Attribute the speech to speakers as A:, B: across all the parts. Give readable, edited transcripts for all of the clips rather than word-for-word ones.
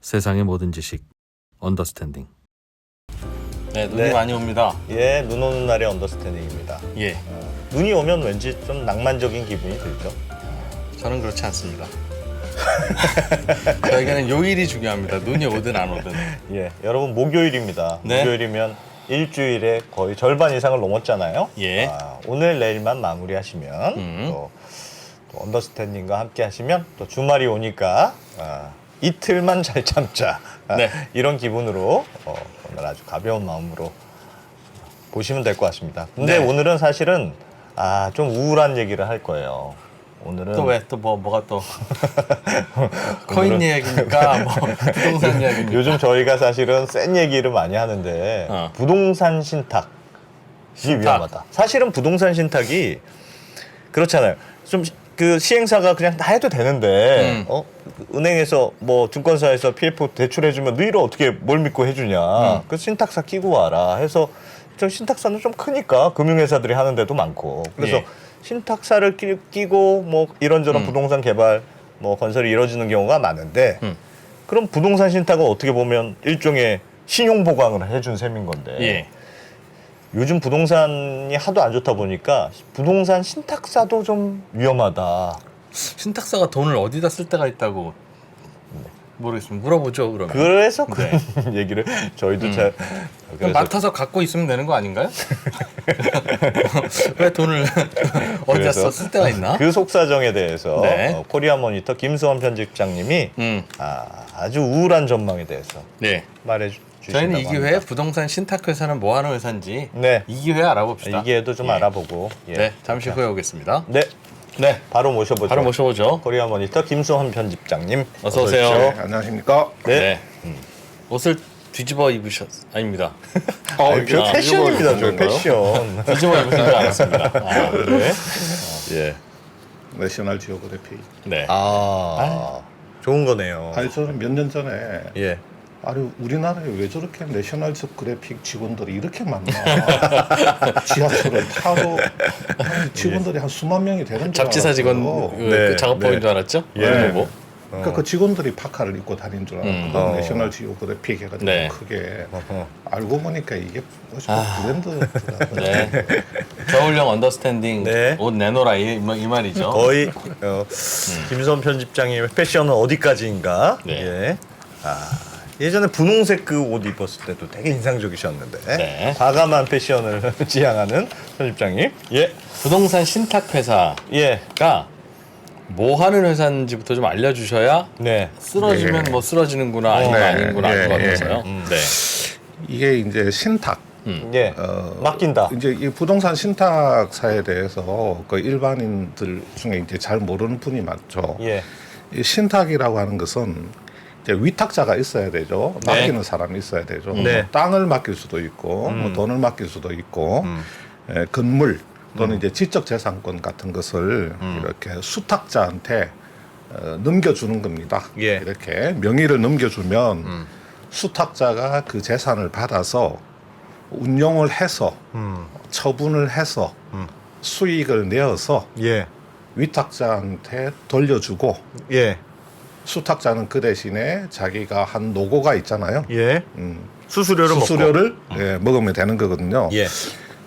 A: 세상의 모든 지식 언더스탠딩.
B: 네, 눈이
C: 네.
B: 많이 옵니다.
C: 예, 눈 오는 날의 언더스탠딩입니다.
B: 예,
C: 눈이 오면 왠지 좀 낭만적인 기분이 들죠.
B: 저는 그렇지 않습니다. 저에게는 요일이 중요합니다. 눈이 오든 안 오든.
C: 예, 여러분 목요일입니다.
B: 네.
C: 목요일이면 일주일에 거의 절반 이상을 넘었잖아요.
B: 예.
C: 오늘 내일만 마무리하시면 또 언더스탠딩과 함께 하시면 또 주말이 오니까 이틀만 잘 참자.
B: 네.
C: 이런 기분으로 오늘 아주 가벼운 마음으로 보시면 될 것 같습니다. 근데
B: 네.
C: 오늘은 사실은 좀 우울한 얘기를 할 거예요. 오늘은
B: 또 왜? 또 뭐가 또? 코인 이야기입니까? 뭐 부동산 이야기입니까?
C: 요즘 저희가 사실은 센 얘기를 많이 하는데 부동산 신탁이 위험하다. 사실은 부동산 신탁이 그렇잖아요. 좀 그 시행사가 그냥 다 해도 되는데 은행에서 뭐 증권사에서 PF 대출해주면 너희를 어떻게 뭘 믿고 해주냐. 그 신탁사 끼고 와라 해서 저 신탁사는 좀 크니까 금융회사들이 하는 데도 많고 그래서
B: 예.
C: 신탁사를 끼고 뭐 이런저런 부동산 개발 뭐 건설이 이루어지는 경우가 많은데 그럼 부동산 신탁은 어떻게 보면 일종의 신용 보강을 해준 셈인 건데
B: 예.
C: 요즘 부동산이 하도 안 좋다 보니까 부동산 신탁사도 좀 위험하다.
B: 신탁사가 돈을 어디다 쓸 데가 있다고 모르겠습니다. 물어보죠, 그러면.
C: 그래서 그런 얘기를 저희도 잘
B: 그럼 맡아서 갖고 있으면 되는 거 아닌가요? 왜 돈을 어디다 쓸 데가 있나?
C: 그 속사정에 대해서
B: 네.
C: 코리아 모니터 김수원 편집장님이 아주 우울한 전망에 대해서
B: 네.
C: 말해 주신다고
B: 저희는 이 기회에
C: 합니다.
B: 부동산 신탁회사는 뭐 하는 회사인지
C: 네.
B: 이 기회에 알아봅시다.
C: 이 기회도 좀
B: 예.
C: 알아보고
B: 네, 잠시 후에 오겠습니다.
C: 네,
B: 네,
C: 바로 모셔보죠.
B: 바로 모셔보죠.
C: 코리아 모니터 김수원 편집장님
B: 어서 오세요.
C: 오십시오.
D: 네, 안녕하십니까?
C: 네.
B: 옷을 뒤집어 입으셨
C: 저 패션입니다, 저 패션.
B: 뒤집어 입으신 줄 알았습니다.
C: 네. 예.
D: 내셔널 지오그래피.
B: 네.
C: 좋은 거네요.
D: 아니 저는 몇 년 전에
C: 예.
D: 아니 우리나라에 왜 저렇게 내셔널 지오그래픽 직원들이 이렇게 많나? 지하철을 타고 아니, 직원들이 한 수만 명이 되는 줄
B: 잡지사 직원
D: 알았어요.
C: 네,
B: 작업복인
C: 네.
B: 줄 알았죠?
C: 예.
B: 뭐.
D: 그러니까 그 직원들이 파카를 입고 다닌 줄 알았거든요. 내셔널 지오그래픽 해가지고
B: 네.
D: 크게 알고 보니까 이게 브랜드더라고요.
B: 네. 겨울용 언더스탠딩
C: 네.
B: 옷 내놓으라 이 말이죠.
C: 거의 김수원 편집장님의 패션은 어디까지인가?
B: 네.
C: 예. 예전에 분홍색 그 옷 입었을 때도 되게 인상적이셨는데
B: 네.
C: 과감한 패션을 지향하는 편집장님. 예.
B: 부동산 신탁회사가
C: 예.
B: 뭐 하는 회사인지부터 좀 알려주셔야
C: 네.
B: 쓰러지면 뭐 쓰러지는구나 아니면
D: 네.
B: 아닌구나 알 것 같아서요. 네.
D: 이게 이제 신탁.
C: 예. 맡긴다.
D: 이제 이 부동산 신탁사에 대해서 그 일반인들 중에 이제 잘 모르는 분이 많죠.
C: 예.
D: 이 신탁이라고 하는 것은 이제 위탁자가 있어야 되죠.
B: 네.
D: 맡기는 사람이 있어야 되죠.
C: 네.
D: 뭐 땅을 맡길 수도 있고, 뭐 돈을 맡길 수도 있고, 건물 또는 이제 지적재산권 같은 것을 이렇게 수탁자한테 넘겨주는 겁니다.
C: 예.
D: 이렇게 명의를 넘겨주면 수탁자가 그 재산을 받아서 운용을 해서 처분을 해서 수익을 내어서
C: 예.
D: 위탁자한테 돌려주고
C: 예.
D: 수탁자는 그 대신에 자기가 한 노고가 있잖아요.
C: 예. 수수료를
D: 예, 먹으면 되는 거거든요.
C: 예.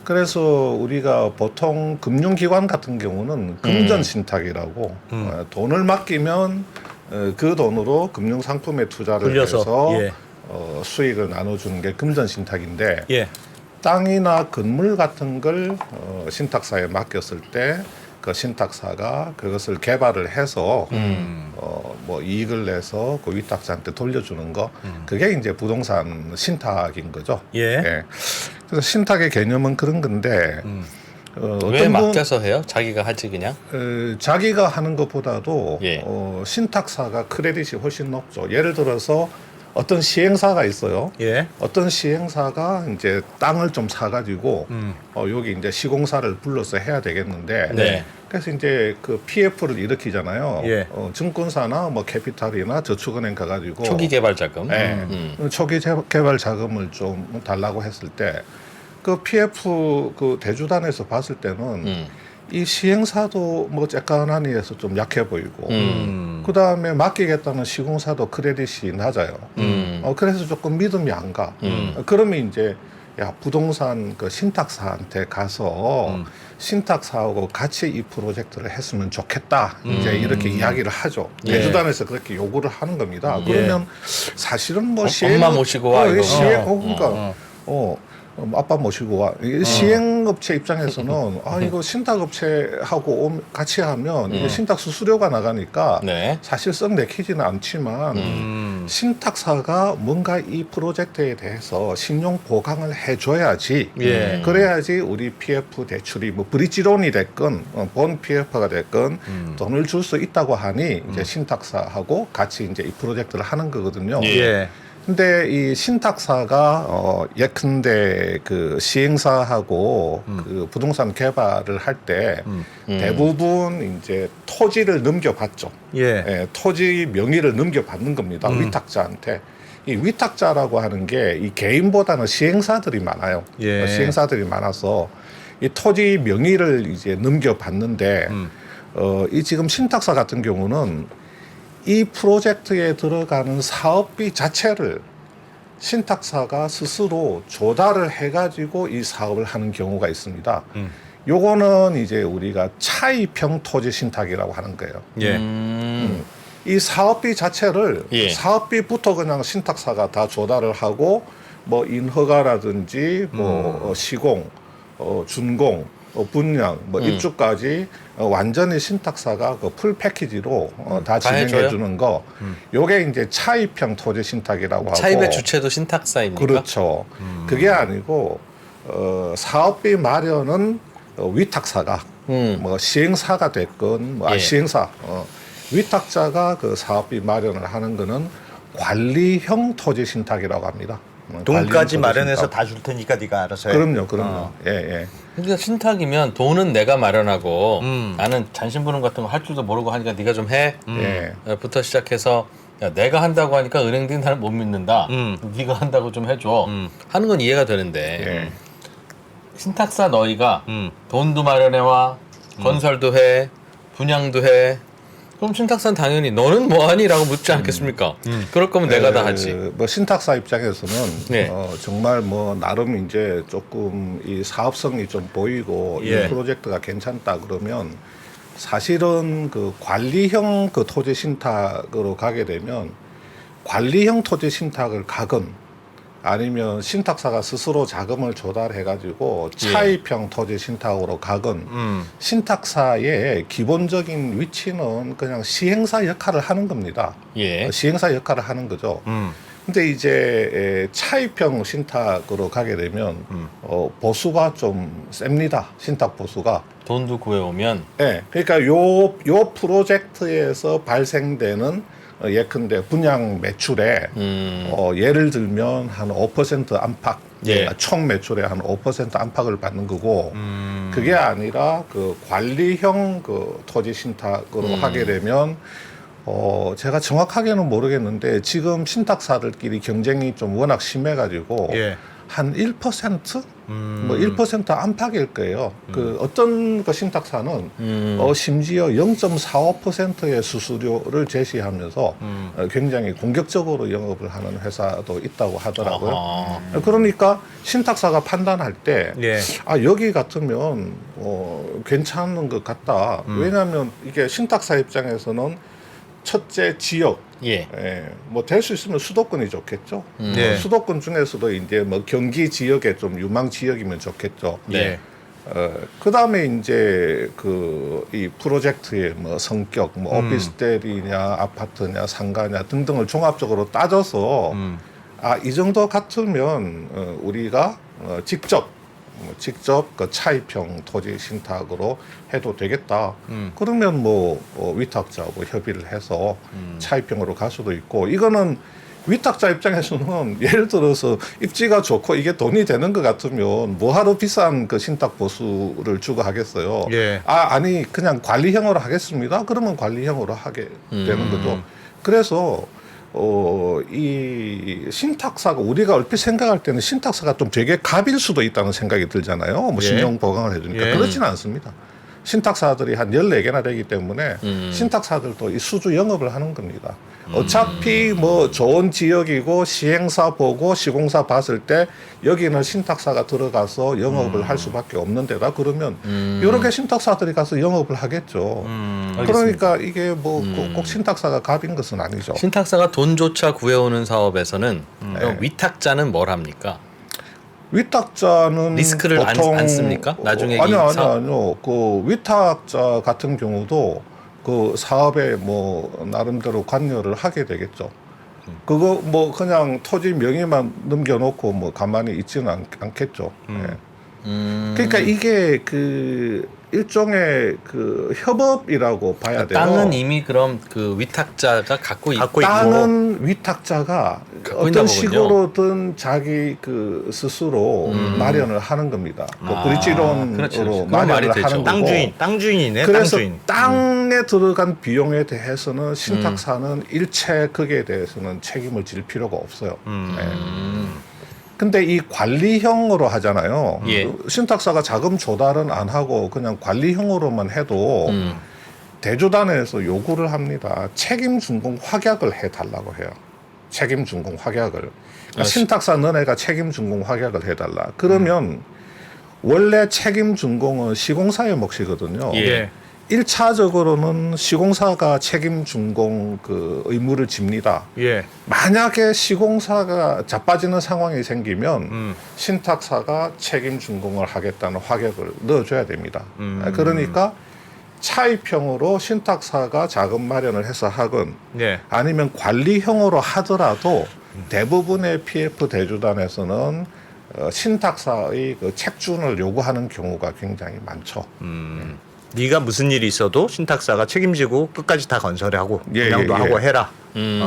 D: 그래서 우리가 보통 금융기관 같은 경우는 금전신탁이라고 돈을 맡기면 그 돈으로 금융상품에 투자를
C: 굴려서,
D: 해서
C: 예.
D: 수익을 나눠주는 게 금전신탁인데
C: 예.
D: 땅이나 건물 같은 걸 신탁사에 맡겼을 때 그 신탁사가 그것을 개발을 해서 뭐 이익을 내서 그 위탁자한테 돌려주는 거 그게 이제 부동산 신탁인 거죠.
C: 예.
D: 그래서 신탁의 개념은 그런 건데
B: 왜 맡겨서 해요? 자기가 하지 그냥?
D: 자기가 하는 것보다도
B: 예.
D: 신탁사가 크레딧이 훨씬 높죠. 예를 들어서 어떤 시행사가 있어요.
C: 예.
D: 어떤 시행사가 이제 땅을 좀 사가지고 여기 이제 시공사를 불러서 해야 되겠는데
B: 네.
D: 그래서 이제 그 PF를 일으키잖아요.
C: 예.
D: 증권사나 뭐 캐피탈이나 저축은행 가가지고
B: 초기 개발 자금.
D: 네. 초기 개발 자금을 좀 달라고 했을 때 그 PF 그 대주단에서 봤을 때는 이 시행사도 뭐 쬐깐하니 해서 좀 약해 보이고 그다음에 맡기겠다는 시공사도 크레딧이 낮아요. 그래서 조금 믿음이 안 가. 그러면 이제 야 부동산 그 신탁사한테 가서 신탁사하고 같이 이 프로젝트를 했으면 좋겠다. 이제 이렇게 이야기를 하죠.
B: 예.
D: 대주단에서 그렇게 요구를 하는 겁니다. 그러면 사실은 뭐
B: 엄마 모시고 와, 이거.
D: 시행 그러니까 아빠 모시고 와. 이게 시행업체 입장에서는 아 이거 신탁업체하고 같이 하면 이게 신탁 수수료가 나가니까
B: 네.
D: 사실 썩 내키지는 않지만 신탁사가 뭔가 이 프로젝트에 대해서 신용 보강을 해줘야지.
B: 예.
D: 그래야지 우리 PF 대출이 뭐 브릿지론이 됐건 본 PF가 됐건 돈을 줄 수 있다고 하니 이제 신탁사하고 같이 이제 이 프로젝트를 하는 거거든요.
C: 예.
D: 근데 이 신탁사가 예컨대 그 시행사하고 그 부동산 개발을 할 때 대부분 이제 토지를 넘겨받죠.
C: 예.
D: 예, 토지 명의를 넘겨받는 겁니다. 위탁자한테. 이 위탁자라고 하는 게 이 개인보다는 시행사들이 많아요.
C: 예.
D: 시행사들이 많아서 이 토지 명의를 이제 넘겨받는데 이 지금 신탁사 같은 경우는 이 프로젝트에 들어가는 사업비 자체를 신탁사가 스스로 조달을 해가지고 이 사업을 하는 경우가 있습니다. 요거는 이제 우리가 차입형 토지 신탁이라고 하는 거예요.
C: 예.
D: 이 사업비 자체를
B: 예.
D: 사업비부터 그냥 신탁사가 다 조달을 하고 뭐 인허가라든지 뭐 시공, 준공, 분양, 뭐 입주까지 완전히 신탁사가 그 풀 패키지로 다 진행해
B: 해줘요?
D: 주는 거. 요게 이제 차입형 토지 신탁이라고 하고.
B: 차입의 주체도 신탁사입니까?
D: 그렇죠. 그게 아니고 사업비 마련은 위탁사가 뭐 시행사가 됐건 뭐
B: 예.
D: 시행사 위탁자가 그 사업비 마련을 하는 거는 관리형 토지 신탁이라고 합니다.
C: 돈까지
D: 관리형
C: 마련해서
D: 토지
C: 다 줄 테니까 네가 알아서 해.
D: 신탁. 그럼요. 예, 예.
B: 그러니까 신탁이면 돈은 내가 마련하고 나는 잔심부름 같은 거 할 줄도 모르고 하니까 네가 좀 해.
D: 예.
B: 부터 시작해서 야, 내가 한다고 하니까 은행들이 나를 못 믿는다. 네가 한다고 좀 해줘. 하는 건 이해가 되는데
D: 예.
B: 신탁사 너희가 돈도 마련해와 건설도 해 분양도 해. 그럼 신탁사는 당연히 너는 뭐하니? 라고 묻지 않겠습니까? 그럴 거면 내가 다 하지.
D: 뭐 신탁사 입장에서는
B: 네.
D: 정말 뭐 나름 이제 조금 이 사업성이 좀 보이고
C: 예.
D: 이 프로젝트가 괜찮다 그러면 사실은 그 관리형 그 토지 신탁으로 가게 되면 관리형 토지 신탁을 가건 아니면 신탁사가 스스로 자금을 조달해가지고 차입형 토지 신탁으로 가건 신탁사의 기본적인 위치는 그냥 시행사 역할을 하는 겁니다.
B: 예.
D: 시행사 역할을 하는 거죠. 근데 이제 차입형 신탁으로 가게 되면 보수가 좀 셉니다. 신탁 보수가.
B: 돈도 구해오면
D: 네, 그러니까 요 프로젝트에서 발생되는 예컨대 분양 매출에 예를 들면 한 5% 안팎,
B: 예.
D: 총 매출의 한 5% 안팎을 받는 거고 그게 아니라 그 관리형 그 토지 신탁으로 하게 되면 제가 정확하게는 모르겠는데 지금 신탁사들끼리 경쟁이 좀 워낙 심해가지고
C: 예.
D: 한 1%? 뭐 1% 안팎일 거예요. 그 어떤 그 신탁사는 심지어 0.45%의 수수료를 제시하면서 굉장히 공격적으로 영업을 하는 회사도 있다고 하더라고요.
B: 아하.
D: 그러니까 신탁사가 판단할 때
C: 예.
D: 여기 같으면 괜찮은 것 같다. 왜냐하면 이게 신탁사 입장에서는 첫째 지역,
B: 예.
D: 뭐 될 수 있으면 수도권이 좋겠죠.
C: 네.
D: 수도권 중에서도 이제 뭐 경기 지역에 좀 유망 지역이면 좋겠죠.
B: 네.
D: 그 다음에 이제 그 이 프로젝트의 뭐 성격, 뭐 오피스텔이냐, 아파트냐, 상가냐 등등을 종합적으로 따져서 이 정도 같으면 우리가 직접 그 차입형 토지 신탁으로 해도 되겠다. 그러면 뭐 위탁자하고 협의를 해서 차입형으로 갈 수도 있고 이거는 위탁자 입장에서는 예를 들어서 입지가 좋고 이게 돈이 되는 것 같으면 뭐하러 비싼 그 신탁 보수를 주고 하겠어요.
C: 예.
D: 아니 그냥 관리형으로 하겠습니다. 그러면 관리형으로 하게 되는 거죠. 그래서 이 신탁사가 우리가 얼핏 생각할 때는 신탁사가 좀 되게 갑일 수도 있다는 생각이 들잖아요. 뭐
C: 예.
D: 신용 보강을 해주니까
C: 예.
D: 그렇지는 않습니다. 신탁사들이 한 14개나 되기 때문에 신탁사들도 이 수주 영업을 하는 겁니다. 어차피 뭐 좋은 지역이고 시행사 보고 시공사 봤을 때 여기는 신탁사가 들어가서 영업을 할 수밖에 없는 데다 그러면 이렇게 신탁사들이 가서 영업을 하겠죠. 그러니까 이게 뭐 꼭 신탁사가 갑인 것은 아니죠.
B: 신탁사가 돈조차 구해오는 사업에서는 그럼 위탁자는 뭘 합니까?
D: 위탁자는
B: 리스크를
D: 보통
B: 안 씁니까? 나중에 이
D: 아니요.
B: 사업-
D: 그 위탁자 같은 경우도 그 사업에 뭐 나름대로 관여를 하게 되겠죠. 그거 뭐 그냥 토지 명의만 넘겨놓고 뭐 가만히 있지는 않겠죠. 예. 그러니까 이게 그 일종의 그 협업이라고 봐야 돼요.
B: 땅은 이미 그럼 그 위탁자가 갖고 있고
D: 땅은 위탁자가
B: 갖고 있나
D: 어떤
B: 보군요.
D: 식으로든 자기 그 스스로 마련을 하는 겁니다. 그 브릿지론으로
B: 그렇지. 그건
D: 마련을
B: 말이 되죠.
D: 하는 거고.
E: 땅 주인이네.
D: 그래서
E: 땅 주인.
D: 땅에 들어간 비용에 대해서는 신탁사는 일체 거기에 대해서는 책임을 질 필요가 없어요. 네. 근데 이 관리형으로 하잖아요.
B: 예.
D: 신탁사가 자금 조달은 안 하고 그냥 관리형으로만 해도 대조단에서 요구를 합니다. 책임 준공 확약을 해달라고 해요. 책임 준공 확약을. 그러니까 신탁사 너네가 책임 준공 확약을 해달라. 그러면 원래 책임 준공은 시공사의 몫이거든요.
B: 예.
D: 1차적으로는 시공사가 책임 준공 그 의무를 집니다.
E: 예.
D: 만약에 시공사가 자빠지는 상황이 생기면 신탁사가 책임 준공을 하겠다는 확약을 넣어줘야 됩니다. 그러니까 차입형으로 신탁사가 자금 마련을 해서 하건
E: 예.
D: 아니면 관리형으로 하더라도 대부분의 PF 대주단에서는 신탁사의 그 책준을 요구하는 경우가 굉장히 많죠.
E: 네가 무슨 일이 있어도 신탁사가 책임지고 끝까지 다 건설하고
D: 예,
E: 분양도
D: 예, 예.
E: 하고 해라.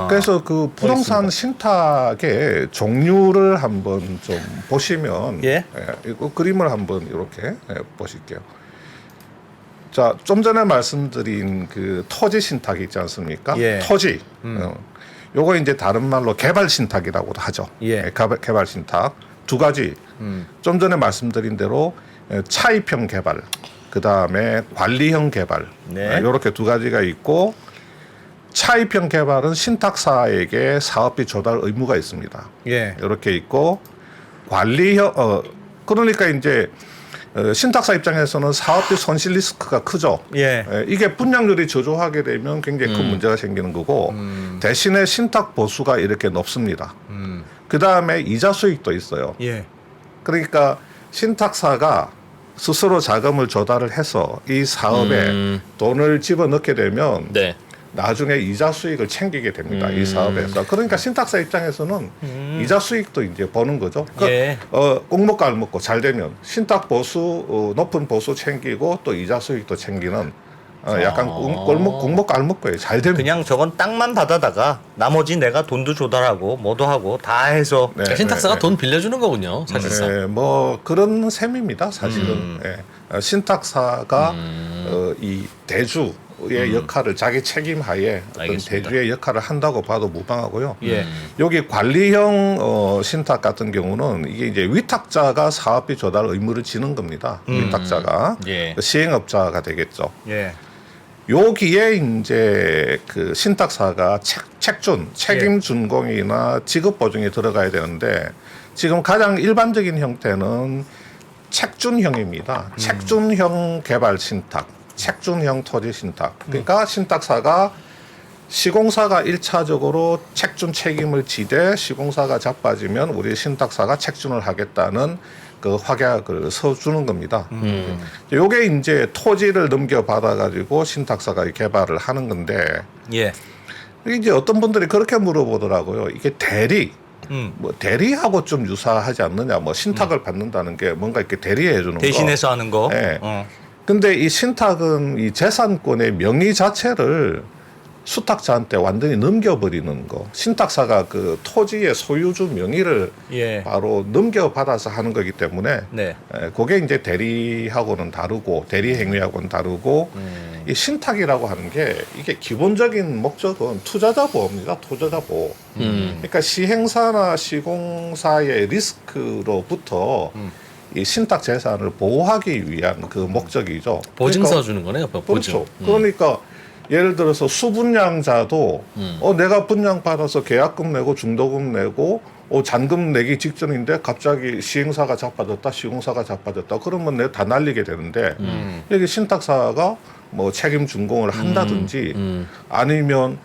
D: 그래서 그 부동산 신탁의 종류를 한번 좀 보시면
E: 예.
D: 이거 그림을 한번 이렇게 보실게요. 자, 좀 전에 말씀드린 그 토지 신탁이 있지 않습니까?
E: 예.
D: 토지. 요거 이제 다른 말로 개발 신탁이라고도 하죠.
E: 예.
D: 개발 신탁 두 가지. 좀 전에 말씀드린 대로 차입형 개발, 그 다음에 관리형 개발.
E: 네.
D: 이렇게 두 가지가 있고 차입형 개발은 신탁사에게 사업비 조달 의무가 있습니다.
E: 예.
D: 이렇게 있고 관리형 그러니까 이제 신탁사 입장에서는 사업비 손실 리스크가 크죠.
E: 예.
D: 이게 분양률이 저조하게 되면 굉장히 큰 문제가 생기는 거고 대신에 신탁 보수가 이렇게 높습니다. 그 다음에 이자 수익도 있어요.
E: 예.
D: 그러니까 신탁사가 스스로 자금을 조달을 해서 이 사업에 돈을 집어넣게 되면
B: 네.
D: 나중에 이자 수익을 챙기게 됩니다. 이 사업에서. 그러니까 신탁사 입장에서는 이자 수익도 이제 버는 거죠.
E: 예.
D: 꼭 먹고 알 먹고 잘 되면 신탁 보수 높은 보수 챙기고 또 이자 수익도 챙기는 약간 꼭 먹고 알 먹고예요. 잘 되면.
E: 그냥 저건 땅만 받아다가 나머지 내가 돈도 조달하고 뭐도 하고 다 해서
D: 네,
B: 그러니까 신탁사가
D: 네,
B: 돈 빌려주는 거군요, 사실상.
D: 네, 뭐 그런 셈입니다. 사실은 신탁사가 이 대주의 역할을 자기 책임하에 어떤
B: 알겠습니다.
D: 대주의 역할을 한다고 봐도 무방하고요.
E: 예.
D: 여기 관리형 신탁 같은 경우는 이게 이제 위탁자가 사업비 조달 의무를 지는 겁니다. 위탁자가
B: 예.
D: 시행업자가 되겠죠.
E: 예.
D: 여기에 이제 그 신탁사가 책준, 책임 준공이나 지급 보증이 들어가야 되는데 지금 가장 일반적인 형태는 책준형입니다. 책준형 개발 신탁, 책준형 토지 신탁. 그러니까 신탁사가 시공사가 1차적으로 책준 책임을 지되 시공사가 자빠지면 우리 신탁사가 책준을 하겠다는 그 확약을 서주는 겁니다. 요게 이제 토지를 넘겨받아 가지고 신탁사가 개발을 하는 건데
E: 예.
D: 이제 어떤 분들이 그렇게 물어보더라고요. 이게 대리 뭐 대리하고 좀 유사하지 않느냐? 뭐 신탁을 받는다는 게 뭔가 이렇게 대리해 주는 거.
E: 대신해서 하는 거.
D: 네. 근데 이 신탁은 이 재산권의 명의 자체를 수탁자한테 완전히 넘겨버리는 거. 신탁사가 그 토지의 소유주 명의를
E: 예.
D: 바로 넘겨받아서 하는 거기 때문에
E: 네.
D: 그게 이제 대리하고는 다르고 대리 행위하고는 다르고 이 신탁이라고 하는 게 이게 기본적인 목적은 투자자 보호입니다. 투자자 보호. 그러니까 시행사나 시공사의 리스크로부터 이 신탁 재산을 보호하기 위한 그 목적이죠.
B: 보증서
D: 그러니까,
B: 주는 거네요. 보증.
D: 그렇죠. 그러니까 예를 들어서 수분양자도 내가 분양 받아서 계약금 내고 중도금 내고 잔금 내기 직전인데 갑자기 시행사가 자빠졌다, 시공사가 자빠졌다. 그러면 내가 다 날리게 되는데 여기 신탁사가 뭐 책임 준공을 한다든지 아니면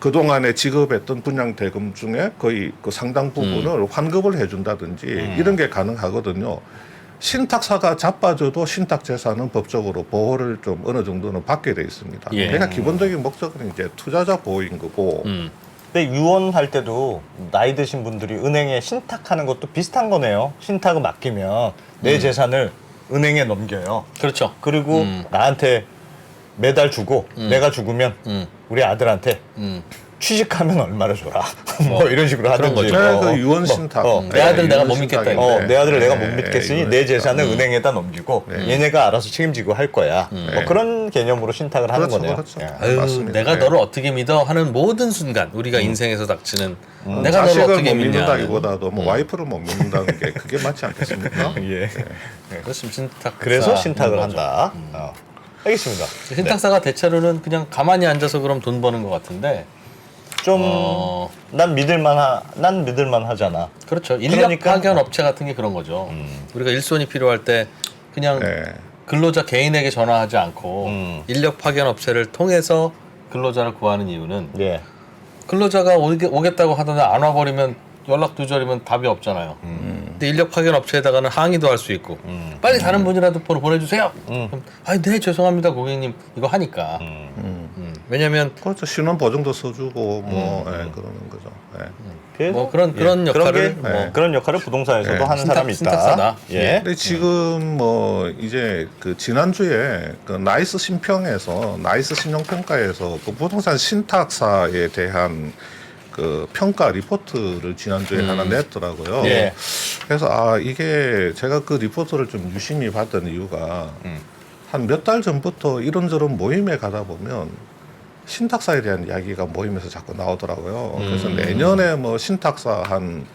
D: 그동안에 지급했던 분양 대금 중에 거의 그 상당 부분을 환급을 해준다든지 이런 게 가능하거든요. 신탁사가 자빠져도 신탁 재산은 법적으로 보호를 좀 어느 정도는 받게 돼 있습니다.
B: 예.
D: 그러니까 기본적인 목적은 이제 투자자 보호인 거고.
E: 근데 유언할 때도 나이 드신 분들이 은행에 신탁하는 것도 비슷한 거네요. 신탁을 맡기면 내 재산을 은행에 넘겨요.
B: 그렇죠.
E: 그리고 나한테 매달 주고 내가 죽으면 우리 아들한테 취직하면 얼마를 줘라. 뭐 이런 식으로 하든지.
B: 거죠.
D: 네, 그 유언 신탁.
B: 내 아들 내가 못
D: 유언
B: 믿겠다,
D: 신탁인데.
E: 내 아들을 내가 못
D: 네,
E: 믿겠으니
D: 유언
E: 내
D: 신탁.
E: 재산을 은행에다 넘기고 얘네가 알아서 책임지고 할 거야. 뭐 그런 개념으로 신탁을 하는
D: 그렇죠,
E: 거네요.
D: 그렇죠.
E: 예.
B: 아유,
D: 맞습니다.
B: 내가
D: 네.
B: 너를 어떻게 믿어 하는 모든 순간 우리가 인생에서 닥치는 내가 너를
D: 자식을
B: 어떻게
D: 못
B: 믿냐.
D: 믿는다기보다도 뭐 와이프를 못 믿는다는 게 그게 맞지 않겠습니까?
E: 예.
B: 그렇습니다. 신탁.
E: 그래서 신탁을 한다. 알겠습니다.
B: 신탁사가 대체로는 그냥 가만히 앉아서 그럼 돈 버는 것 같은데.
E: 좀 난 믿을만 하잖아.
B: 그렇죠. 인력
E: 그러니까
B: 파견 업체 같은 게 그런 거죠. 우리가 일손이 필요할 때 그냥
D: 네.
B: 근로자 개인에게 전화하지 않고 인력 파견 업체를 통해서 근로자를 구하는 이유는
E: 예.
B: 근로자가 오겠다고 하던데 안 와버리면 연락 두절이면 답이 없잖아요. 근데 인력 파견 업체에다가는 항의도 할 수 있고 빨리 다른 분이라도 보내주세요. 그럼, 네 죄송합니다 고객님 이거 하니까. 왜냐하면
D: 그렇죠. 신원 보증도 써주고 뭐 예, 그러는 거죠. 예.
E: 그래서
B: 뭐 그런 역할을
E: 그런 역할을 부동산에서도 하는 사람이 있다.
B: 신탁사다.
E: 예.
D: 근데 지금 뭐 이제 그 지난주에 그 나이스 신평에서 나이스 신용평가에서 그 부동산 신탁사에 대한 그 평가 리포트를 지난주에 하나 냈더라고요.
E: 예.
D: 그래서 이게 제가 그 리포트를 좀 유심히 봤던 이유가 한 몇 달 전부터 이런저런 모임에 가다 보면 신탁사에 대한 이야기가 모임에서 자꾸 나오더라고요. 그래서 내년에 뭐 신탁사 한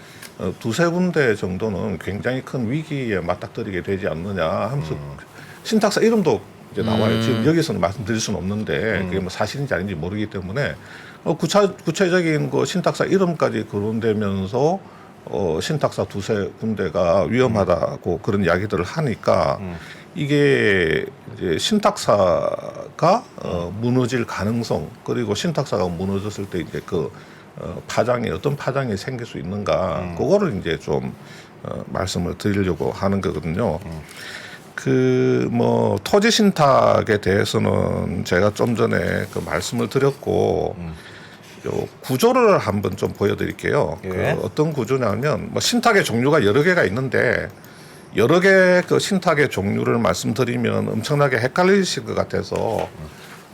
D: 두세 군데 정도는 굉장히 큰 위기에 맞닥뜨리게 되지 않느냐 하면서 신탁사 이름도 이제 나와요. 지금 여기서는 말씀드릴 수는 없는데 그게 뭐 사실인지 아닌지 모르기 때문에 구체적인 그 신탁사 이름까지 거론되면서 신탁사 두세 군데가 위험하다고 그런 이야기들을 하니까 이게 이제 신탁사가 무너질 가능성 그리고 신탁사가 무너졌을 때 이제 그 파장이 어떤 파장이 생길 수 있는가 그거를 이제 좀 말씀을 드리려고 하는 거거든요. 그 뭐 토지 신탁에 대해서는 제가 좀 전에 그 말씀을 드렸고 요 구조를 한번 좀 보여드릴게요.
E: 예.
D: 그 어떤 구조냐면 뭐 신탁의 종류가 여러 개가 있는데 여러 개 그 신탁의 종류를 말씀드리면 엄청나게 헷갈리실 것 같아서